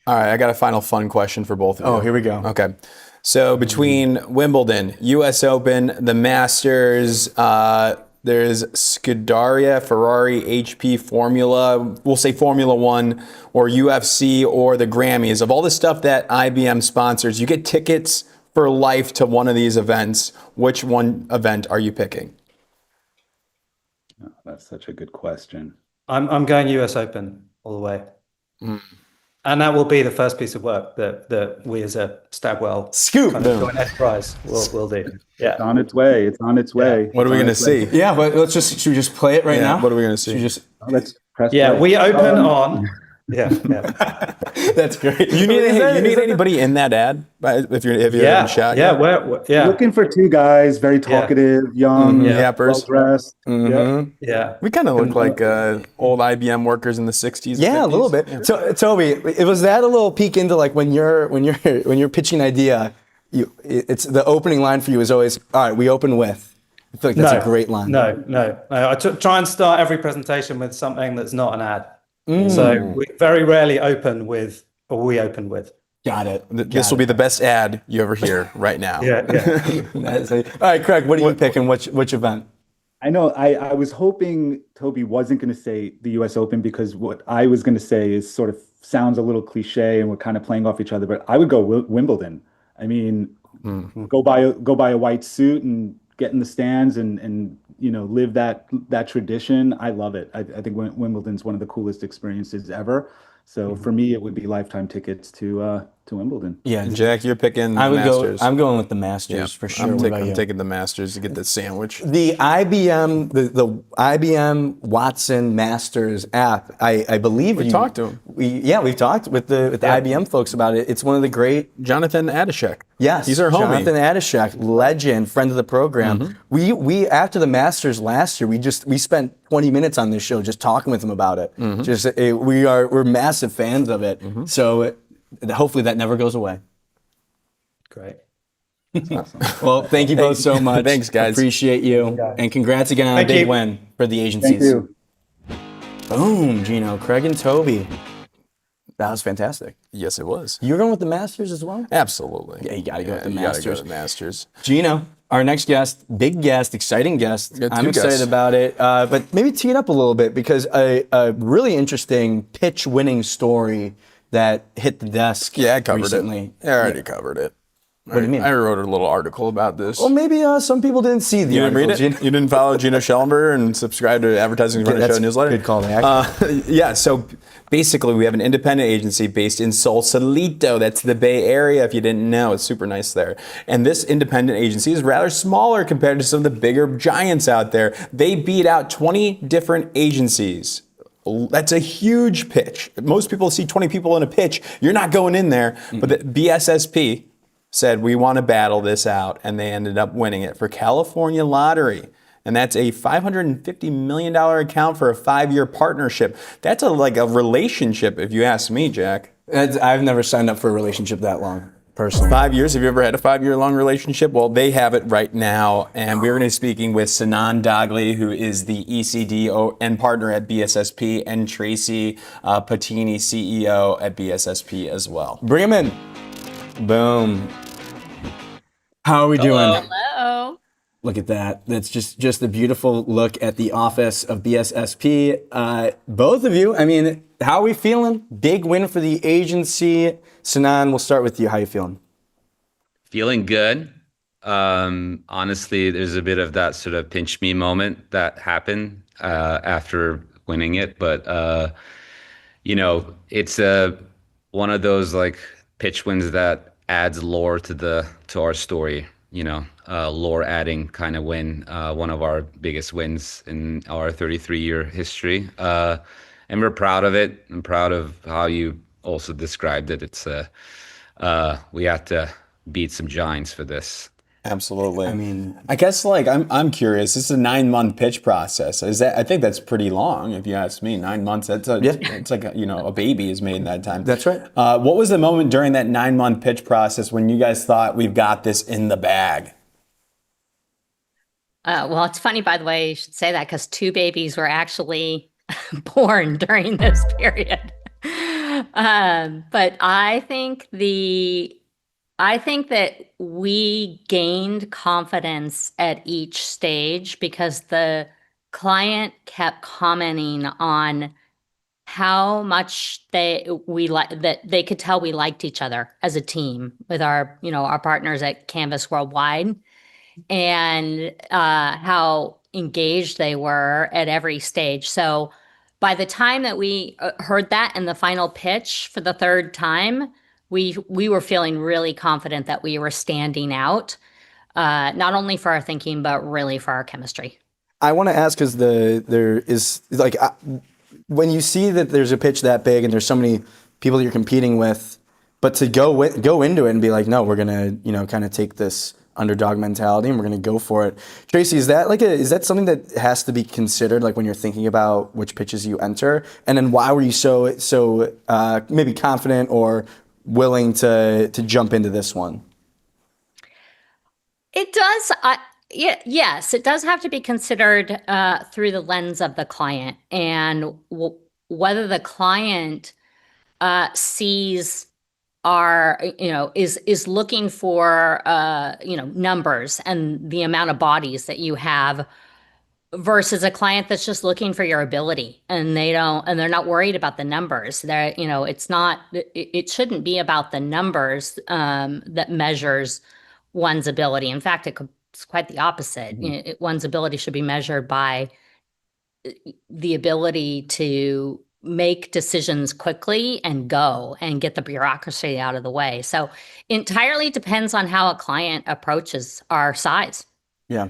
All right, I got a final fun question for both of you. Oh, here we go. Okay. So between Wimbledon, US Open, the Masters, there's Scuderia, Ferrari, HP, Formula, we'll say Formula One, or UFC, or the Grammys. Of all the stuff that IBM sponsors, you get tickets for life to one of these events. Which one event are you picking? Oh, that's such a good question. I'm going US Open all the way. And that will be the first piece of work that we as a Stagwell scoop kind of joint enterprise will do. Yeah, it's on its way. Yeah. What are we going to see? Yeah, but should we just play it right now? What are we going to see? Let's press play. We open on. Yeah. That's great. You need anybody in that ad if you haven't shot yet? Yeah. Looking for two guys, very talkative, young, yappers, well-dressed. Yeah. We kind of look like old IBM workers in the 60s. Yeah, 50s. A little bit. So, Toby, was that a little peek into, like, when you're pitching an idea, it's the opening line for you is always, all right, we open with. I feel like that's a great line. No. I try and start every presentation with something that's not an ad. So we very rarely open with, or we open with. Got it. This will be the best ad you ever hear right now. All right, Craig, what are you picking? Which event? I know I was hoping Toby wasn't going to say the US Open, because what I was going to say is sort of sounds a little cliche and we're kind of playing off each other, but I would go Wimbledon. I mean, go buy a white suit and get in the stands and live that tradition. I love it. I think Wimbledon's one of the coolest experiences ever. So for me, it would be lifetime tickets to Wimbledon. Yeah, Jack, you're picking the Masters. I'm going with the Masters for sure. I'm taking the Masters to get the sandwich. The IBM, the IBM Watson Masters app. I believe we talked to him. We've talked with the IBM folks about it. It's one of the great. Jonathan Adishek. Yes, he's our homie. Jonathan Adishek, legend, friend of the program. We after the Masters last year, we spent 20 minutes on this show just talking with him about it. We're massive fans of it. So hopefully that never goes away. Great. Awesome. Well, thank you both so much. Thanks, guys. Appreciate you. And congrats again on a big win for the agencies. Thank you. Boom, Gino, Craig, and Toby. That was fantastic. Yes, it was. You're going with the Masters as well? Absolutely. Yeah, you got to go with the You Masters. gotta go to the Masters. Gino, our next guest, big guest, exciting guest. I'm excited about it. But maybe tee it up a little bit, because a really interesting pitch-winning story that hit the desk Yeah, I covered recently. it. I already covered it. What do you mean? I wrote a little article about this. Well, maybe some people didn't see the You didn't article. read it? You didn't follow Gino Schellenberger and subscribe to Advertising Runner Show newsletter? Good call to action. Yeah, so basically we have an independent agency based in Sausalito. That's the Bay Area, if you didn't know. It's super nice there. And this independent agency is rather smaller compared to some of the bigger giants out there. They beat out 20 different agencies. That's a huge pitch. Most people see 20 people in a pitch. You're not going in there. But the BSSP said, we want to battle this out, and they ended up winning it for California Lottery. And that's a $550 million account for a 5-year partnership. That's like a relationship, if you ask me, Jack. I've never signed up for a relationship that long, personally. 5 years? Have you ever had a 5-year long relationship? Well, they have it right now. And we're going to be speaking with Sinan Dagli, who is the ECD and partner at BSSP, and Tracey Pattani, CEO at BSSP as well. Bring him in. Boom. How are we doing? Hello. Look at that. That's just a beautiful look at the office of BSSP. Both of you, I mean, how are we feeling? Big win for the agency. Sinan, we'll start with you. How are you feeling? Feeling good. Honestly, there's a bit of that sort of pinch me moment that happened after winning it. But, it's one of those like pitch wins that adds lore to our story, lore adding kind of win, one of our biggest wins in our 33-year history. And we're proud of it. I'm proud of how you also described it. It's we had to beat some giants for this. Absolutely. I mean, I guess I'm curious. This is a 9-month pitch process. I think that's pretty long, if you ask me. 9 months. It's like a baby is made in that time. That's right. What was the moment during that 9-month pitch process when you guys thought we've got this in the bag? Well, it's funny, by the way, you should say that, because 2 babies were actually born during this period. But I think that we gained confidence at each stage because the client kept commenting on how much they could tell we liked each other as a team with our partners at Canvas Worldwide, and how engaged they were at every stage. So by the time that we heard that in the final pitch for the 3rd time, we were feeling really confident that we were standing out, not only for our thinking, but really for our chemistry. I want to ask, because there is when you see that there's a pitch that big and there's so many people you're competing with, but to go into it and be like, no, we're gonna kind of take this underdog mentality and we're gonna go for it. Tracey, is that something that has to be considered, like when you're thinking about which pitches you enter? And then why were you so maybe confident or willing to jump into this one? It does. Yes, it does have to be considered through the lens of the client and whether the client sees are is looking for numbers and the amount of bodies that you have versus a client that's just looking for your ability and they're not worried about the numbers. They're, it's not, it shouldn't be about the numbers that measures one's ability. In fact, it's quite the opposite. One's ability should be measured by the ability to make decisions quickly and go and get the bureaucracy out of the way. So entirely depends on how a client approaches our size. Yeah.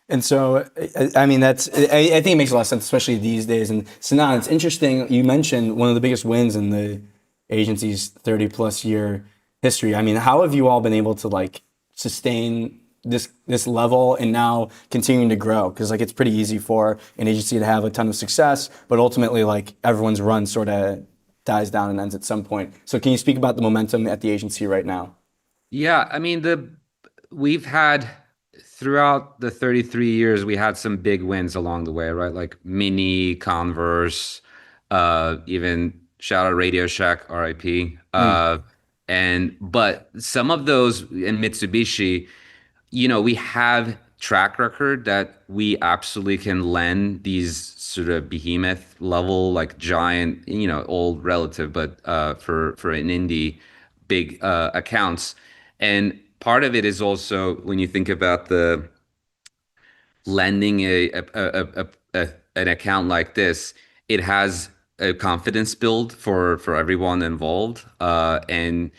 And so, I mean, I think it makes a lot of sense, especially these days. And Sinan, it's interesting. You mentioned one of the biggest wins in the agency's 30 plus year history. I mean, how have you all been able to like sustain this level and now continuing to grow? Because like it's pretty easy for an agency to have a ton of success, but ultimately like everyone's run sort of dies down and ends at some point. So can you speak about the momentum at the agency right now? Yeah, I mean, we've had throughout the 33 years, we had some big wins along the way, right? Like Mini, Converse, even shout out Radio Shack, RIP. But some of those in Mitsubishi, we have track record that we absolutely can lend these sort of behemoth level, like giant, old relative, but for an indie, big accounts. And part of it is also when you think about the lending an account like this, it has a confidence build for everyone involved. And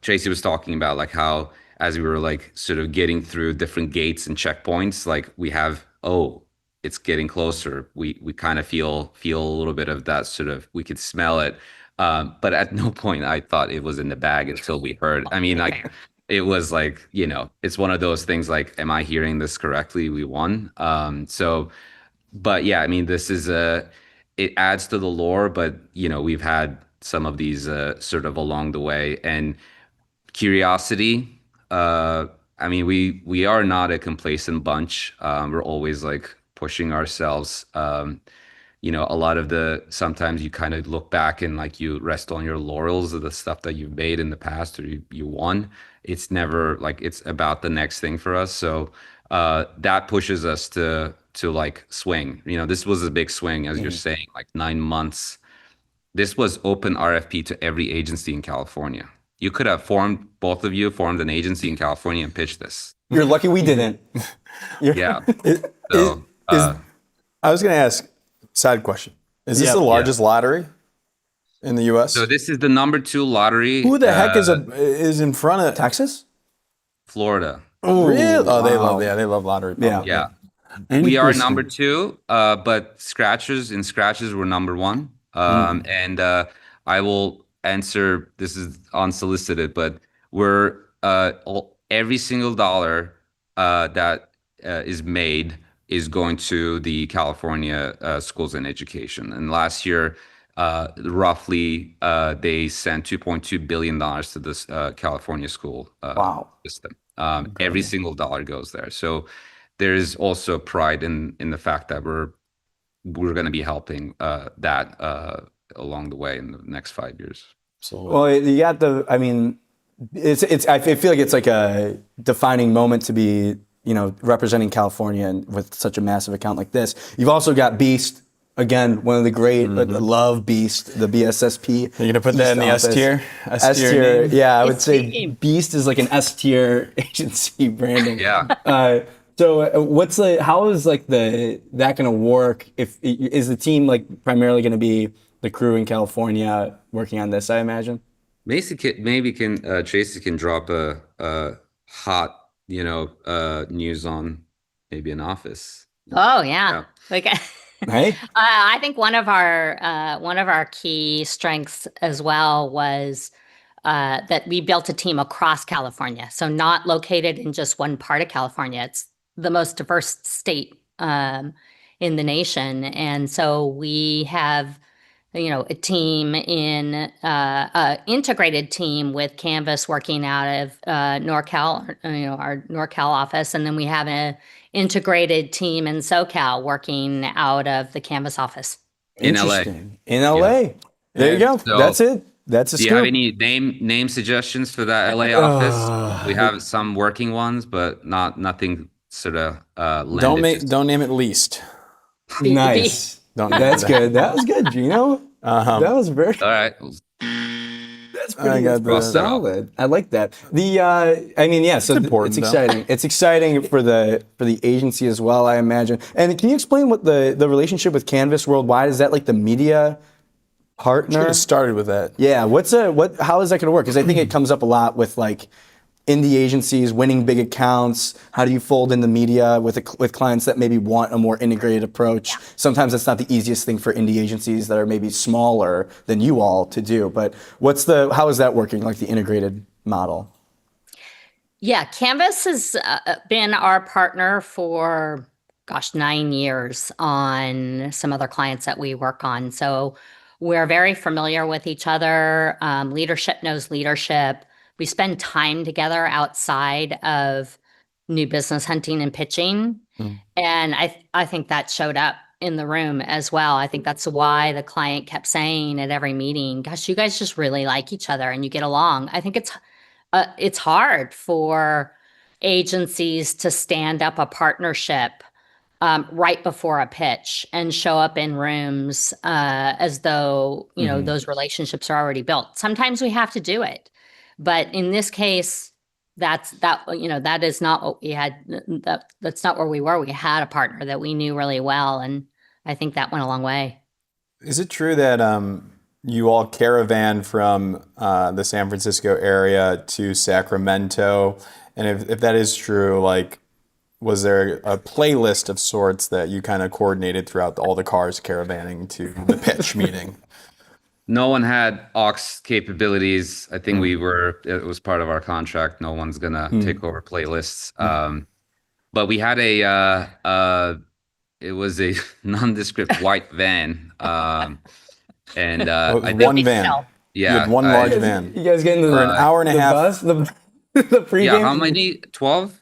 Tracey was talking about like how as we were like sort of getting through different gates and checkpoints, like we have, oh, it's getting closer. We kind of feel a little bit of that sort of, we could smell it. But at no point I thought it was in the bag until we heard. I mean, like it was like, it's one of those things like, am I hearing this correctly? We won. But yeah, I mean, it adds to the lore, but we've had some of these sort of along the way and curiosity. I mean, we are not a complacent bunch. We're always like pushing ourselves. A lot of sometimes you kind of look back and like you rest on your laurels of the stuff that you've made in the past or you won. It's never like it's about the next thing for us. So that pushes us to like swing. This was a big swing, as you're saying, like 9 months. This was open RFP to every agency in California. You could have both of you formed an agency in California and pitched this. You're lucky we didn't. Yeah. I was going to ask, side question. Is this the largest lottery in the U.S.? So this is the number 2 lottery. Who the heck is in front of Texas? Florida. Oh, really? Oh, they love lottery. Yeah. We are number 2, but scratches were number 1. And I will answer, this is unsolicited, but we're every single dollar that is made is going to the California schools and education. And last year, roughly, they sent $2.2 billion to this California school system. Every single dollar goes there. So there is also pride in the fact that we're going to be helping that along the way in the next 5 years. Absolutely. Well, you got I mean, I feel like it's like a defining moment to be, representing California and with such a massive account like this. You've also got Beast, again, one of the great, love Beast, the BSSP. You're going to put that in the S tier? S tier, yeah, I would say Beast is like an S tier agency branding. Yeah. So how is like that going to work? Is the team like primarily going to be the crew in California working on this, I imagine? Maybe Tracey can drop a hot, news on maybe an office. Oh yeah. Like right? I think one of our key strengths as well was that we built a team across California. So not located in just one part of California. It's the most diverse state in the nation. And so we have a team integrated team with Canvas working out of NorCal, our NorCal office, and then we have an integrated team in SoCal working out of the Canvas office. In LA. Interesting. In LA. There you go. So, That's it. That's a do you have any name suggestions for that LA office? We have some working ones, but nothing sort of Don't name it least. Nice. That's good. That was good, Gino. That was very. All right. That's pretty solid. I like that. So it's exciting. It's exciting for the agency as well, I imagine. And can you explain what the relationship with Canvas Worldwide is? That like the media partner? Should have started with that. Yeah. How is that going to work? Because I think it comes up a lot with like indie agencies winning big accounts. How do you fold in the media with clients that maybe want a more integrated approach? Sometimes that's not the easiest thing for indie agencies that are maybe smaller than you all to do. But how is that working, like the integrated model? Yeah, Canvas has been our partner for 9 years on some other clients that we work on. So we're very familiar with each other. Leadership knows leadership. We spend time together outside of new business hunting and pitching. And I think that showed up in the room as well. I think that's why the client kept saying at every meeting, gosh, you guys just really like each other and you get along. I think it's hard for agencies to stand up a partnership right before a pitch and show up in rooms as though those relationships are already built. Sometimes we have to do it. But in this case, that is not what we had. That's not where we were. We had a partner that we knew really well, and I think that went a long way. Is it true that you all caravan from the San Francisco area to Sacramento? And if that is true, like, was there a playlist of sorts that you kind of coordinated throughout all the cars caravanning to the pitch meeting? No one had aux capabilities. I think it was part of our contract. No one's gonna take over playlists. But we had it was a nondescript white van. And one van. No. Yeah. You had one large van. You guys getting for an hour and a half. Bus, the pregame? Yeah, how many? 12?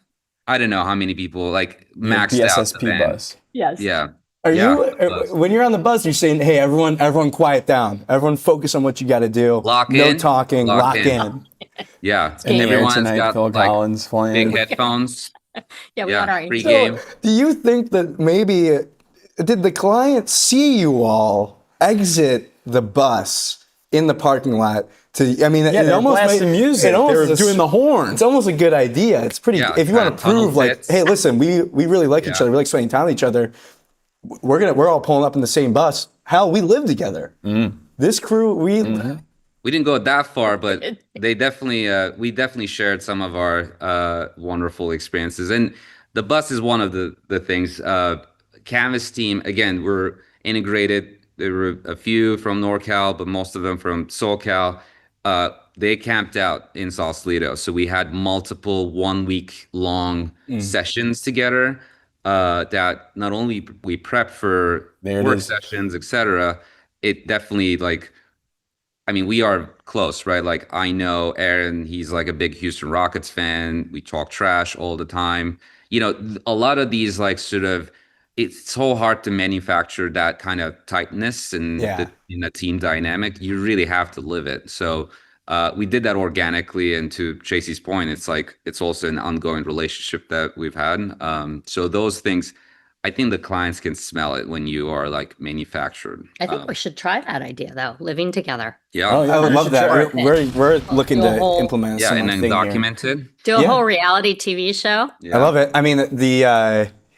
I don't know how many people, like, maxed out the BSSP van. bus. Yes. Yeah. When you're on the bus, you're saying, hey, everyone quiet down. Everyone focus on what you got to do. Lock no in. talking. Lock in. Yeah. And everyone's tonight, got Phil Collins playing. big headphones. Yeah, we got our Pre-game. Do you think that maybe did the client see you all exit the bus in the parking lot? It almost blasting music. They were doing the horn. It's almost a good idea. It's pretty. If you want to prove, like, hey, listen, we really like each other. We like spending time with each other. We're all pulling up in the same bus. Hell, we live together. This crew, we didn't go that far, but we definitely shared some of our wonderful experiences. And the bus is one of the things. Canvas team, again, we're integrated. There were a few from NorCal, but most of them from SoCal. They camped out in Sausalito. So we had multiple 1 week long sessions together that not only we prepped for work sessions, etc. It definitely, like, I mean, we are close, right? Like, I know Aaron, he's like a big Houston Rockets fan. We talk trash all the time. A lot of these, like, sort of, it's so hard to manufacture that kind of tightness in a team dynamic. You really have to live it. So we did that organically. And to Tracey's point, it's like, it's also an ongoing relationship that we've had. So those things, I think the clients can smell it when you are, like, manufactured. I think we should try that idea, though, living together. Yeah. I would love that. We're looking to implement and then document it. Do a whole reality TV show. Yeah. I love it. I mean,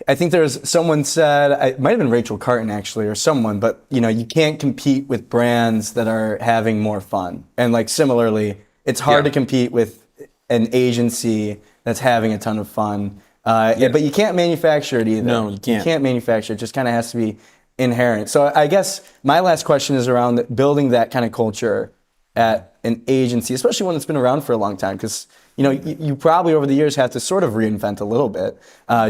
I think someone said, it might have been Rachel Karten actually, or someone, but you can't compete with brands that are having more fun. And, like, similarly, it's hard to compete with an agency that's having a ton of fun. But you can't manufacture it either. No, you can't. You can't manufacture it. It just kind of has to be inherent. So I guess my last question is around building that kind of culture at an agency, especially one that's been around for a long time, because you probably over the years have to sort of reinvent a little bit,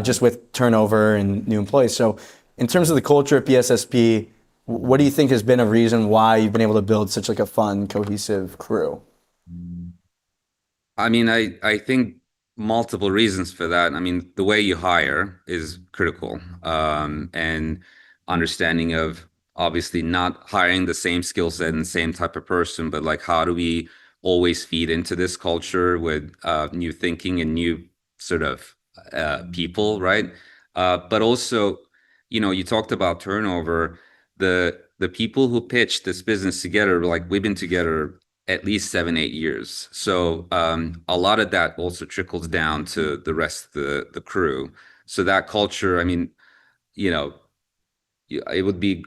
just with turnover and new employees. So in terms of the culture at BSSP, What do you think has been a reason why you've been able to build such like a fun, cohesive crew? I mean, I think multiple reasons for that. I mean, the way you hire is critical, and understanding of obviously not hiring the same skill set and same type of person, but like how do we always feed into this culture with new thinking and new sort of people, right? But also, you talked about turnover. The people who pitched this business together, like we've been together at least 7, 8 years. So a lot of that also trickles down to the rest of the crew. So that culture, I mean, you know, it would be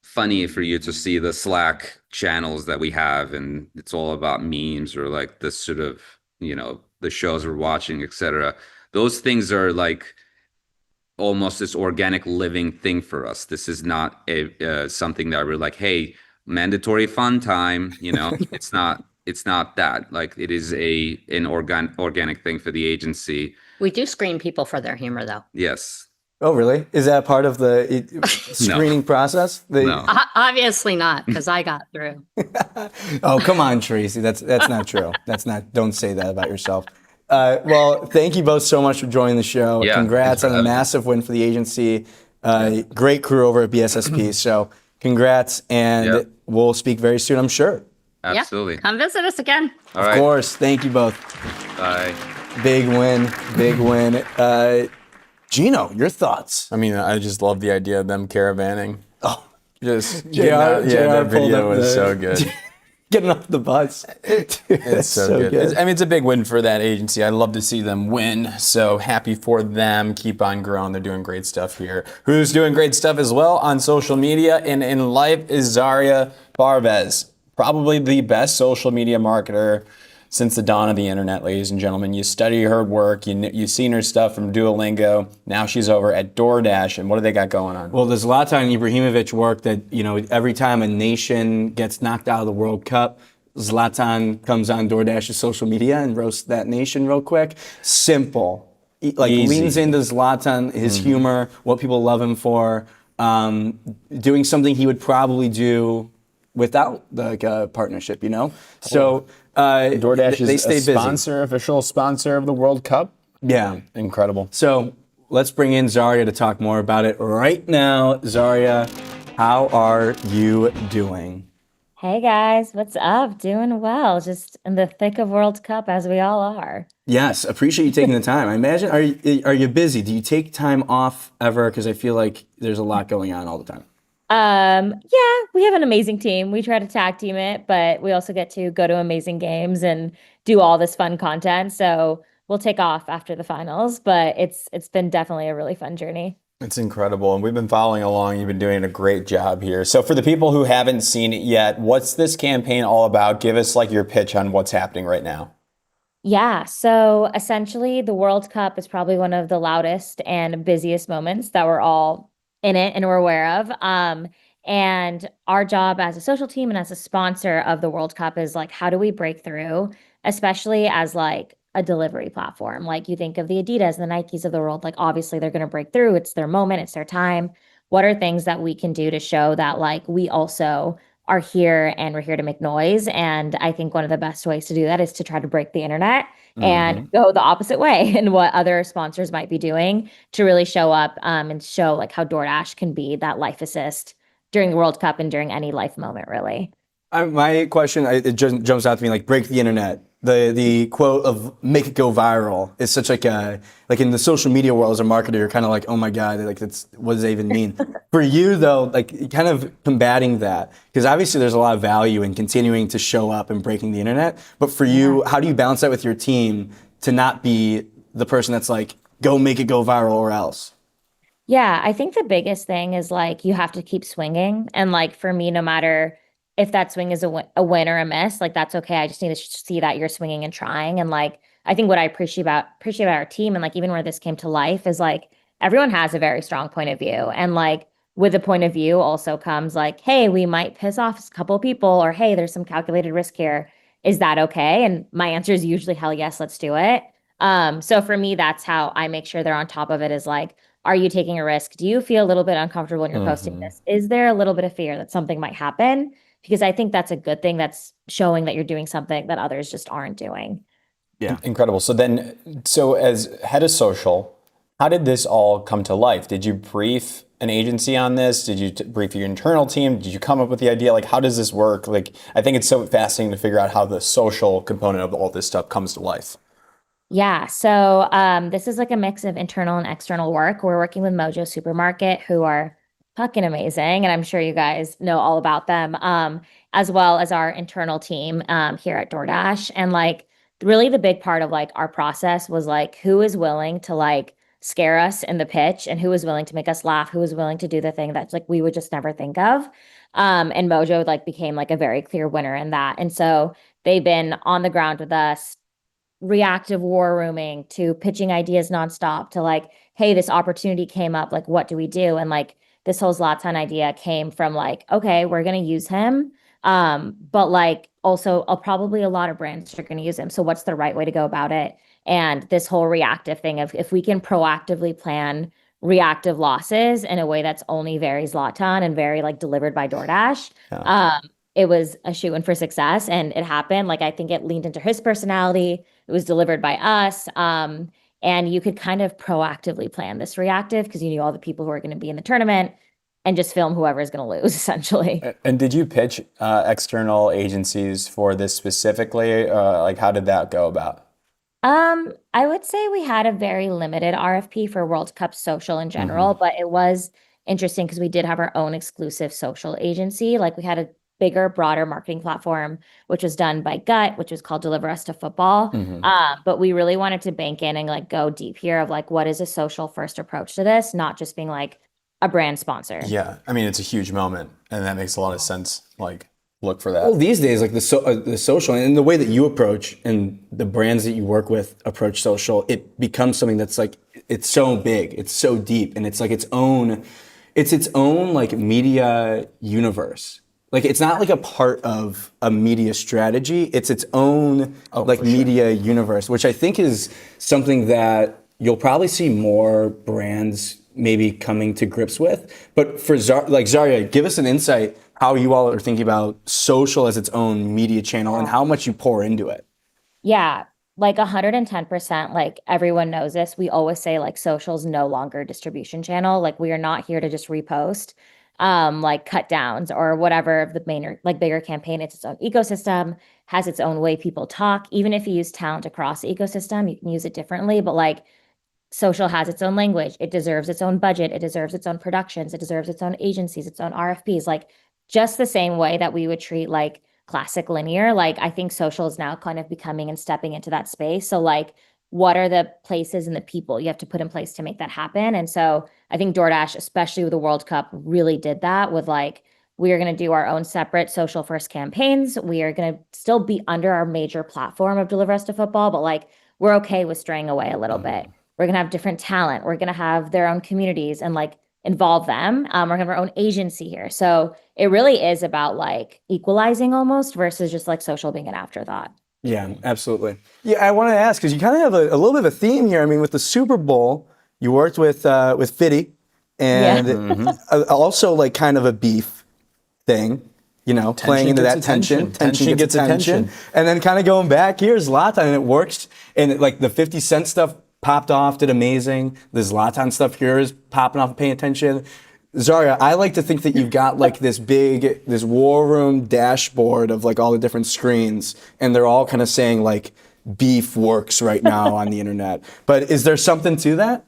funny for you to see the Slack channels that we have, and it's all about memes or like the sort of, the shows we're watching, etc. Those things are like almost this organic living thing for us. This is not a something that we're like, hey, mandatory fun time. It's not that. Like it is an organic thing for the agency. We do screen people for their humor, though. Yes. Oh, really? Is that part of the screening process? No. Obviously not, because I got through. Oh, come on, Tracey. That's not true. Don't say that about yourself. Well, thank you both so much for joining the show. Yeah, Congrats thanks for on a having me. massive win for the agency. Great crew over at BSSP. So congrats, and Yeah. we'll speak very soon, I'm sure. Absolutely. Yeah, come visit us again. All Of right. course. Thank you both. Bye. Big win. Big win. Gino, your thoughts? I mean, I just love the idea of them caravanning. Oh, Just JR that pulled video up was the- so good. getting off the bus. It's so good. I mean, it's a big win for that agency. I love to see them win. So happy for them. Keep on growing. They're doing great stuff here. Who's doing great stuff as well on social media and in life is Zaria Parvez. Probably the best social media marketer since the dawn of the internet, ladies and gentlemen. You study her work. You've seen her stuff from Duolingo. Now she's over at DoorDash. And what do they got going on? Well, there's Zlatan Ibrahimovic work that, every time a nation gets knocked out of the World Cup, Zlatan comes on DoorDash's social media and roasts that nation real quick. Simple. Easy. Leans into Zlatan, his humor, what people love him for, doing something he would probably do without the partnership, So DoorDash they is stay a busy. official sponsor of the World Cup. Yeah. Incredible. So let's bring in Zaria to talk more about it right now. Zaria, how are you doing? Hey guys, what's up? Doing well. Just in the thick of World Cup as we all are. Yes, appreciate you taking the time. I imagine, are you busy? Do you take time off ever? Because I feel like there's a lot going on all the time. Yeah, we have an amazing team. We try to tag team it, but we also get to go to amazing games and do all this fun content. So we'll take off after the finals, but it's been definitely a really fun journey. It's incredible. And we've been following along. You've been doing a great job here. So for the people who haven't seen it yet, what's this campaign all about? Give us like your pitch on what's happening right now. Yeah, so essentially the World Cup is probably one of the loudest and busiest moments that we're all in it and we're aware of. And our job as a social team and as a sponsor of the World Cup is like, how do we break through, especially as like a delivery platform? Like you think of the Adidas and the Nikes of the world, like obviously they're going to break through. It's their moment, it's their time. What are things that we can do to show that like we also are here and we're here to make noise? And I think one of the best ways to do that is to try to break the internet and go the opposite way and what other sponsors might be doing to really show up and show like how DoorDash can be that life assist during the World Cup and during any life moment, really. My question, it just jumps out to me like break the internet. The quote of make it go viral is such like in the social media world as a marketer, you're kind of like, oh my God, like that's, what does that even mean? For you though, like kind of combating that, because obviously there's a lot of value in continuing to show up and breaking the internet. But for you, how do you balance that with your team to not be the person that's like, go make it go viral or else? Yeah, I think the biggest thing is like you have to keep swinging. And like for me, no matter if that swing is a win or a miss, like that's okay. I just need to see that you're swinging and trying. And like I think what I appreciate about our team and like even where this came to life is like everyone has a very strong point of view. And like with the point of view also comes like, hey, we might piss off a couple of people, or hey, there's some calculated risk here. Is that okay? And my answer is usually hell yes, let's do it. So for me, that's how I make sure they're on top of it, is like, are you taking a risk? Do you feel a little bit uncomfortable when you're posting this? Is there a little bit of fear that something might happen? Because I think that's a good thing. That's showing that you're doing something that others just aren't doing. Yeah. Incredible. So as head of social, how did this all come to life? Did you brief an agency on this? Did you brief your internal team? Did you come up with the idea? Like, how does this work? Like, I think it's so fascinating to figure out how the social component of all this stuff comes to life. Yeah, so this is like a mix of internal and external work. We're working with Mojo Supermarket, who are fucking amazing, and I'm sure you guys know all about them, as well as our internal team here at DoorDash. And like, really, the big part of like our process was like, who is willing to like scare us in the pitch, and who is willing to make us laugh, who is willing to do the thing that's like we would just never think of. And Mojo like became like a very clear winner in that, and so they've been on the ground with us reactive war rooming to pitching ideas nonstop to like, hey, this opportunity came up. Like, what do we do? And like this whole Zlatan idea came from like, okay, we're gonna use him. But like also probably a lot of brands are gonna use him. So what's the right way to go about it? And this whole reactive thing of if we can proactively plan reactive losses in a way that's only very Zlatan and very like delivered by DoorDash. It was a shoe-in for success and it happened. Like I think it leaned into his personality. It was delivered by us. And you could kind of proactively plan this reactive because you knew all the people who are going to be in the tournament and just film whoever is going to lose, essentially. And did you pitch external agencies for this specifically? Like, how did that go about? I would say we had a very limited RFP for World Cup social in general, but it was interesting because we did have our own exclusive social agency. Like we had a bigger, broader marketing platform, which was done by Gut, which was called Deliver Us to Football. But we really wanted to bank in and like go deep here of like, what is a social first approach to this? Not just being like a brand sponsor. Yeah, I mean, it's a huge moment, and that makes a lot of sense. Like, look for that. Well, these days, like the social and the way that you approach and the brands that you work with approach social, it becomes something that's like, it's so big, it's so deep, and it's like its own like media universe. Like it's not like a part of a media strategy. It's its own media universe, which I think is something that you'll probably see more brands maybe coming to grips with. But for Zaria, give us an insight how you all are thinking about social as its own media channel and how much you pour into it. Yeah, like 110%. Like everyone knows this. We always say like social's no longer a distribution channel. Like we are not here to just repost. Like cut downs or whatever of the main like bigger campaign. It's its own ecosystem, has its own way people talk. Even if you use talent across the ecosystem, you can use it differently. But like social has its own language. It deserves its own budget. It deserves its own productions. It deserves its own agencies, its own RFPs. Like just the same way that we would treat like classic linear. Like I think social is now kind of becoming and stepping into that space. So like what are the places and the people you have to put in place to make that happen? And so I think DoorDash, especially with the World Cup, really did that with like, we are going to do our own separate social first campaigns. We are going to still be under our major platform of Deliver Us to Football, but like, we're okay with straying away a little bit. We're going to have different talent. We're going to have their own communities and like involve them. We're going to have our own agency here. So it really is about like equalizing almost versus just like social being an afterthought. Yeah, absolutely. Yeah, I want to ask because you kind of have a little bit of a theme here. I mean, with the Super Bowl, you worked with Fitty, and also like kind of a beef thing, you know, playing into that tension. Tension gets attention, and then kind of going back here's Zlatan, and it works. And like the 50 Cent stuff popped off, did amazing. The Zlatan stuff here is popping off, paying attention. Zaria, I like to think that you've got like this war room dashboard of like all the different screens, and they're all kind of saying like beef works right now on the internet. But is there something to that?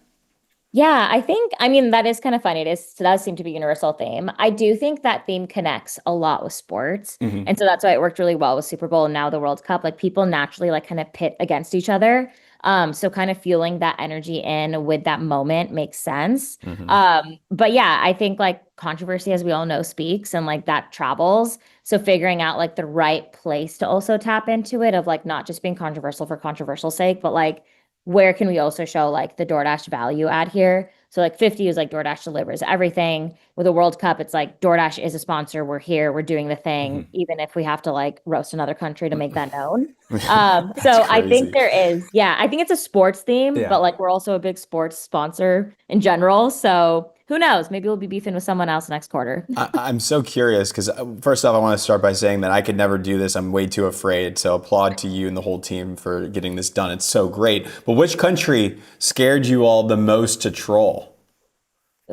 Yeah, I mean, that is kind of funny. It does seem to be a universal theme. I do think that theme connects a lot with sports. And so that's why it worked really well with Super Bowl and now the World Cup. Like people naturally like kind of pit against each other. So kind of feeling that energy in with that moment makes sense. But yeah, I think like controversy, as we all know, speaks and like that travels. So figuring out like the right place to also tap into it of like not just being controversial for controversial sake, but like where can we also show like the DoorDash value add here? So like 50 is like DoorDash delivers everything. With the World Cup, it's like DoorDash is a sponsor. We're here. We're doing the thing, even if we have to like roast another country to make that known. So I think there is, I think it's a sports theme, but like we're also a big sports sponsor in general. So who knows? Maybe we'll be beefing with someone else next quarter. I'm so curious because first off, I want to start by saying that I could never do this. I'm way too afraid. So applaud to you and the whole team for getting this done. It's so great. But which country scared you all the most to troll?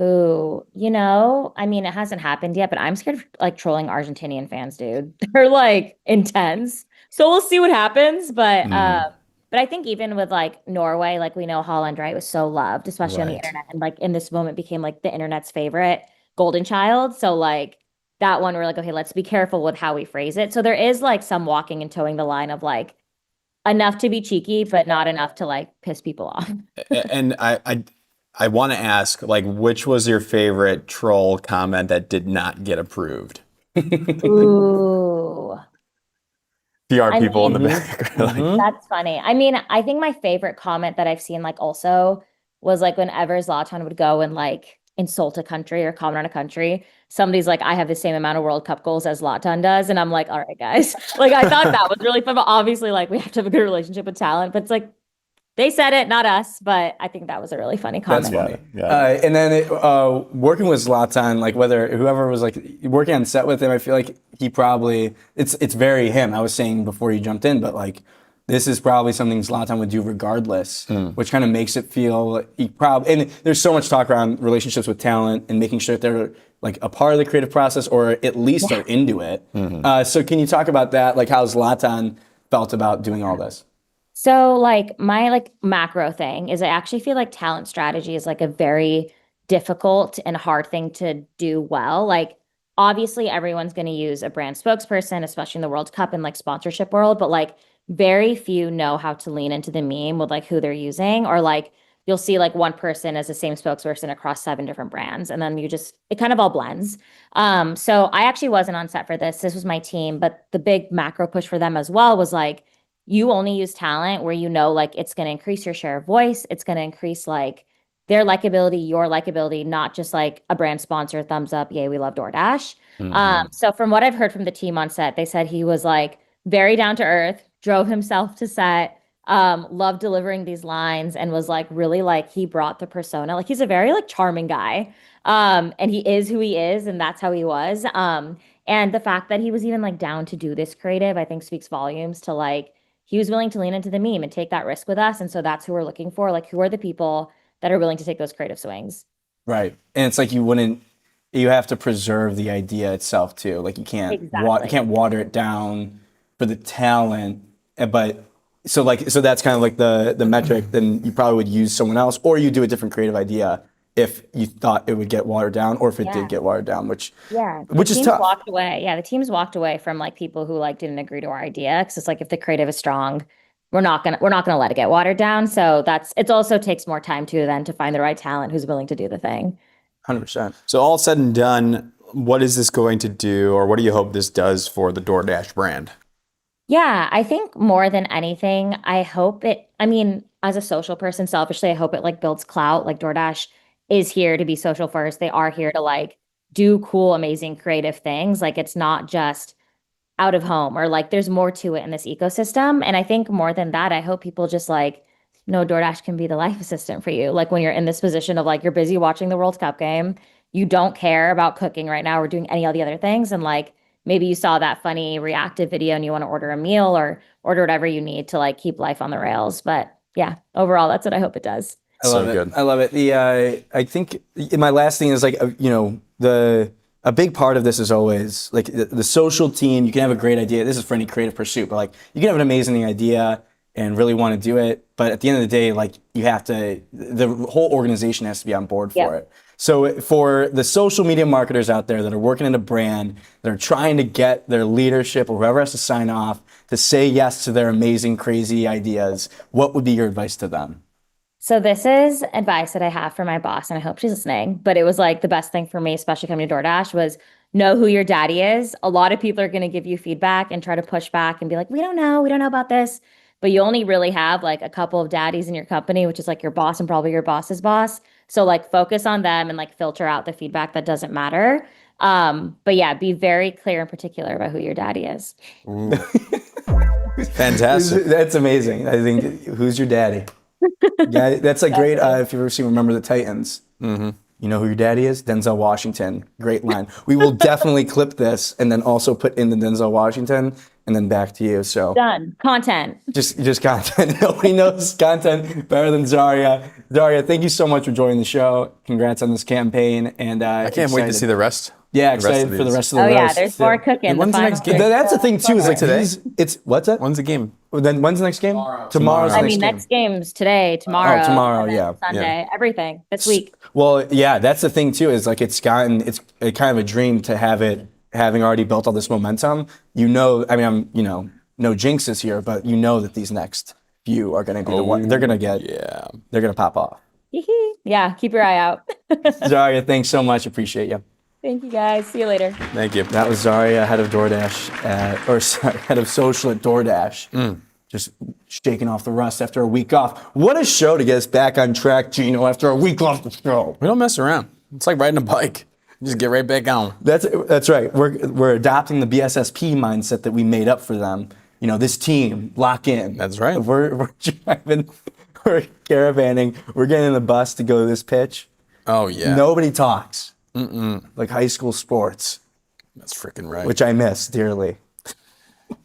Ooh, I mean, it hasn't happened yet, but I'm scared of like trolling Argentinian fans, dude. They're like intense. So we'll see what happens. But I think even with like Norway, like we know Holland, right, was so loved, especially on the internet, and like in this moment became like the internet's favorite golden child. So like that one, we're like, okay, let's be careful with how we phrase it. So there is like some walking and towing the line of like enough to be cheeky, but not enough to like piss people off. And I want to ask, like, which was your favorite troll comment that did not get approved? Ooh. PR people in the back. That's funny. I mean, I think my favorite comment that I've seen like also was like whenever Zlatan would go and like insult a country or comment on a country, somebody's like, I have the same amount of World Cup goals as Zlatan does. And I'm like, all right, guys. Like I thought that was really fun. But obviously, like we have to have a good relationship with talent. But it's like they said it, not us. But I think that was a really funny comment. That's funny. Yeah. And then working with Zlatan, like whoever was like working on set with him, I feel like he probably it's very him. I was saying before you jumped in, but like this is probably something Zlatan would do regardless, which kind of makes it feel and there's so much talk around relationships with talent and making sure that they're like a part of the creative process or at least are into it. So can you talk about that, like how Zlatan felt about doing all this? So like my like macro thing is I actually feel like talent strategy is like a very difficult and hard thing to do well. Like obviously everyone's going to use a brand spokesperson, especially in the World Cup and like sponsorship world, but like very few know how to lean into the meme with like who they're using, or like you'll see like one person as the same spokesperson across 7 different brands, and then it kind of all blends. So I actually wasn't on set for this. This was my team, but the big macro push for them as well was like you only use talent where like it's going to increase your share of voice. It's going to increase like their likability, your likability, not just like a brand sponsor, thumbs up, yay, we love DoorDash. So from what I've heard from the team on set, they said he was like very down to earth, drove himself to set, loved delivering these lines, and was like really like he brought the persona. Like he's a very like charming guy. And he is who he is, and that's how he was. And the fact that he was even like down to do this creative, I think speaks volumes to like he was willing to lean into the meme and take that risk with us. And so that's who we're looking for. Like, who are the people that are willing to take those creative swings? Right. And it's like you have to preserve the idea itself too. Like you can't water it down for the talent. But so that's kind of like the metric. Then you probably would use someone else, or you do a different creative idea if you thought it would get watered down, or if it did get watered down, which is tough. Walked away. Yeah, the teams walked away from like people who like didn't agree to our idea, because it's like if the creative is strong, we're not gonna let it get watered down. So it also takes more time too then to find the right talent who's willing to do the thing. 100%. So all said and done, what is this going to do, or what do you hope this does for the DoorDash brand? Yeah, I think more than anything, I mean, as a social person, selfishly, I hope it like builds clout. Like DoorDash is here to be social first. They are here to like do cool, amazing, creative things. Like it's not just out of home, or like there's more to it in this ecosystem. And I think more than that, I hope people just like know DoorDash can be the life assistant for you. Like when you're in this position of like you're busy watching the World Cup game, you don't care about cooking right now or doing any of the other things. And like maybe you saw that funny reactive video and you want to order a meal or order whatever you need to like keep life on the rails. But yeah, overall, that's what I hope it does. I love it. Good. I love it. I think my last thing is like, a big part of this is always like the social team. You can have a great idea. This is for any creative pursuit, but like you can have an amazing idea and really want to do it. But at the end of the day, like the whole organization has to be on board for it. So for the social media marketers out there that are working in a brand, that are trying to get their leadership or whoever has to sign off to say yes to their amazing, crazy ideas, what would be your advice to them? So this is advice that I have for my boss, and I hope she's listening, but it was like the best thing for me, especially coming to DoorDash, was know who your daddy is. A lot of people are going to give you feedback and try to push back and be like, we don't know about this. But you only really have like a couple of daddies in your company, which is like your boss and probably your boss's boss. So like focus on them and like filter out the feedback that doesn't matter. But yeah, be very clear and particular about who your daddy is. Fantastic. That's amazing. I think, who's your daddy? Yeah, that's like great. If you've ever seen Remember the Titans, you know who your daddy is? Denzel Washington. Great line. We will definitely clip this and then also put in the Denzel Washington and then back to you. So Done. Content. just content. Nobody knows content better than Zaria. Zaria, thank you so much for joining the show. Congrats on this campaign. And I can't wait to see the rest. Yeah, the rest excited of for the these. rest of the Oh yeah, roast. there's more cooking. When's the next game? That's the thing too. Is like Today? It's what's that? When's the game? Then when's the next game? Tomorrow's I next mean, game. next game's today, tomorrow. tomorrow, and then yeah. Sunday, everything this week. Well, yeah, that's the thing too. Is like it's kind of a dream to have it, having already built all this momentum. You know, I mean, no jinxes here, but you know that these next few are going to be the one they're going to get. Yeah. They're going to pop off. Yeah, keep your eye out. Zaria, thanks so much. Appreciate you. Thank you guys. See you later. Thank you. That was Zaria, head of DoorDash, head of social at DoorDash. Just shaking off the rust after a week off. What a show to get us back on track, Gino, after a week off the show. We don't mess around. It's like riding a bike. You just get right back on. That's right. We're adopting the BSSP mindset that we made up for them. You know, this team, lock in. That's right. We're driving, we're caravanning, we're getting in the bus to go to this pitch. Oh, yeah. Nobody talks. Like high school sports. That's freaking right. Which I miss dearly.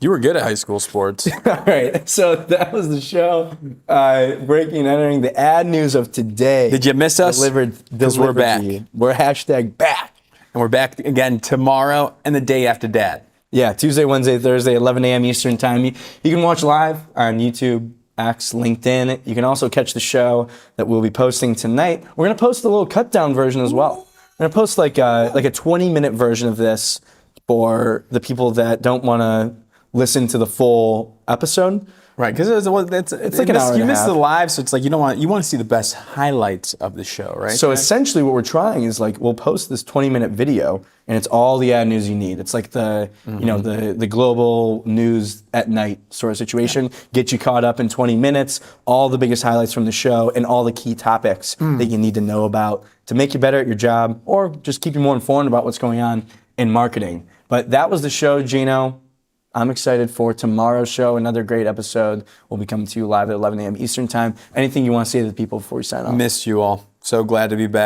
You were good at high school sports. All right, so that was the show. Breaking and entering the ad news of today. Did you miss us? Because we're back. We're hashtag back. And we're back again tomorrow and the day after that. Yeah, Tuesday, Wednesday, Thursday, 11 a.m. Eastern time. You can watch live on YouTube, X, LinkedIn. You can also catch the show that we'll be posting tonight. We're going to post a little cut down version as well. We're going to post like a 20-minute version of this for the people that don't want to listen to the full episode. Right, because it's like an hour and you a miss half. the live, so it's like you want to see the best highlights of the show, right? So essentially what we're trying is like we'll post this 20-minute video and it's all the ad news you need. It's like the the global news at night sort of situation. Get you caught up in 20 minutes, all the biggest highlights from the show and all the key topics that you need to know about to make you better at your job or just keep you more informed about what's going on in marketing. But that was the show, Gino. I'm excited for tomorrow's show. Another great episode. We'll be coming to you live at 11 a.m. Eastern time. Anything you want to say to the people before we sign off? Missed you all. So glad to be back.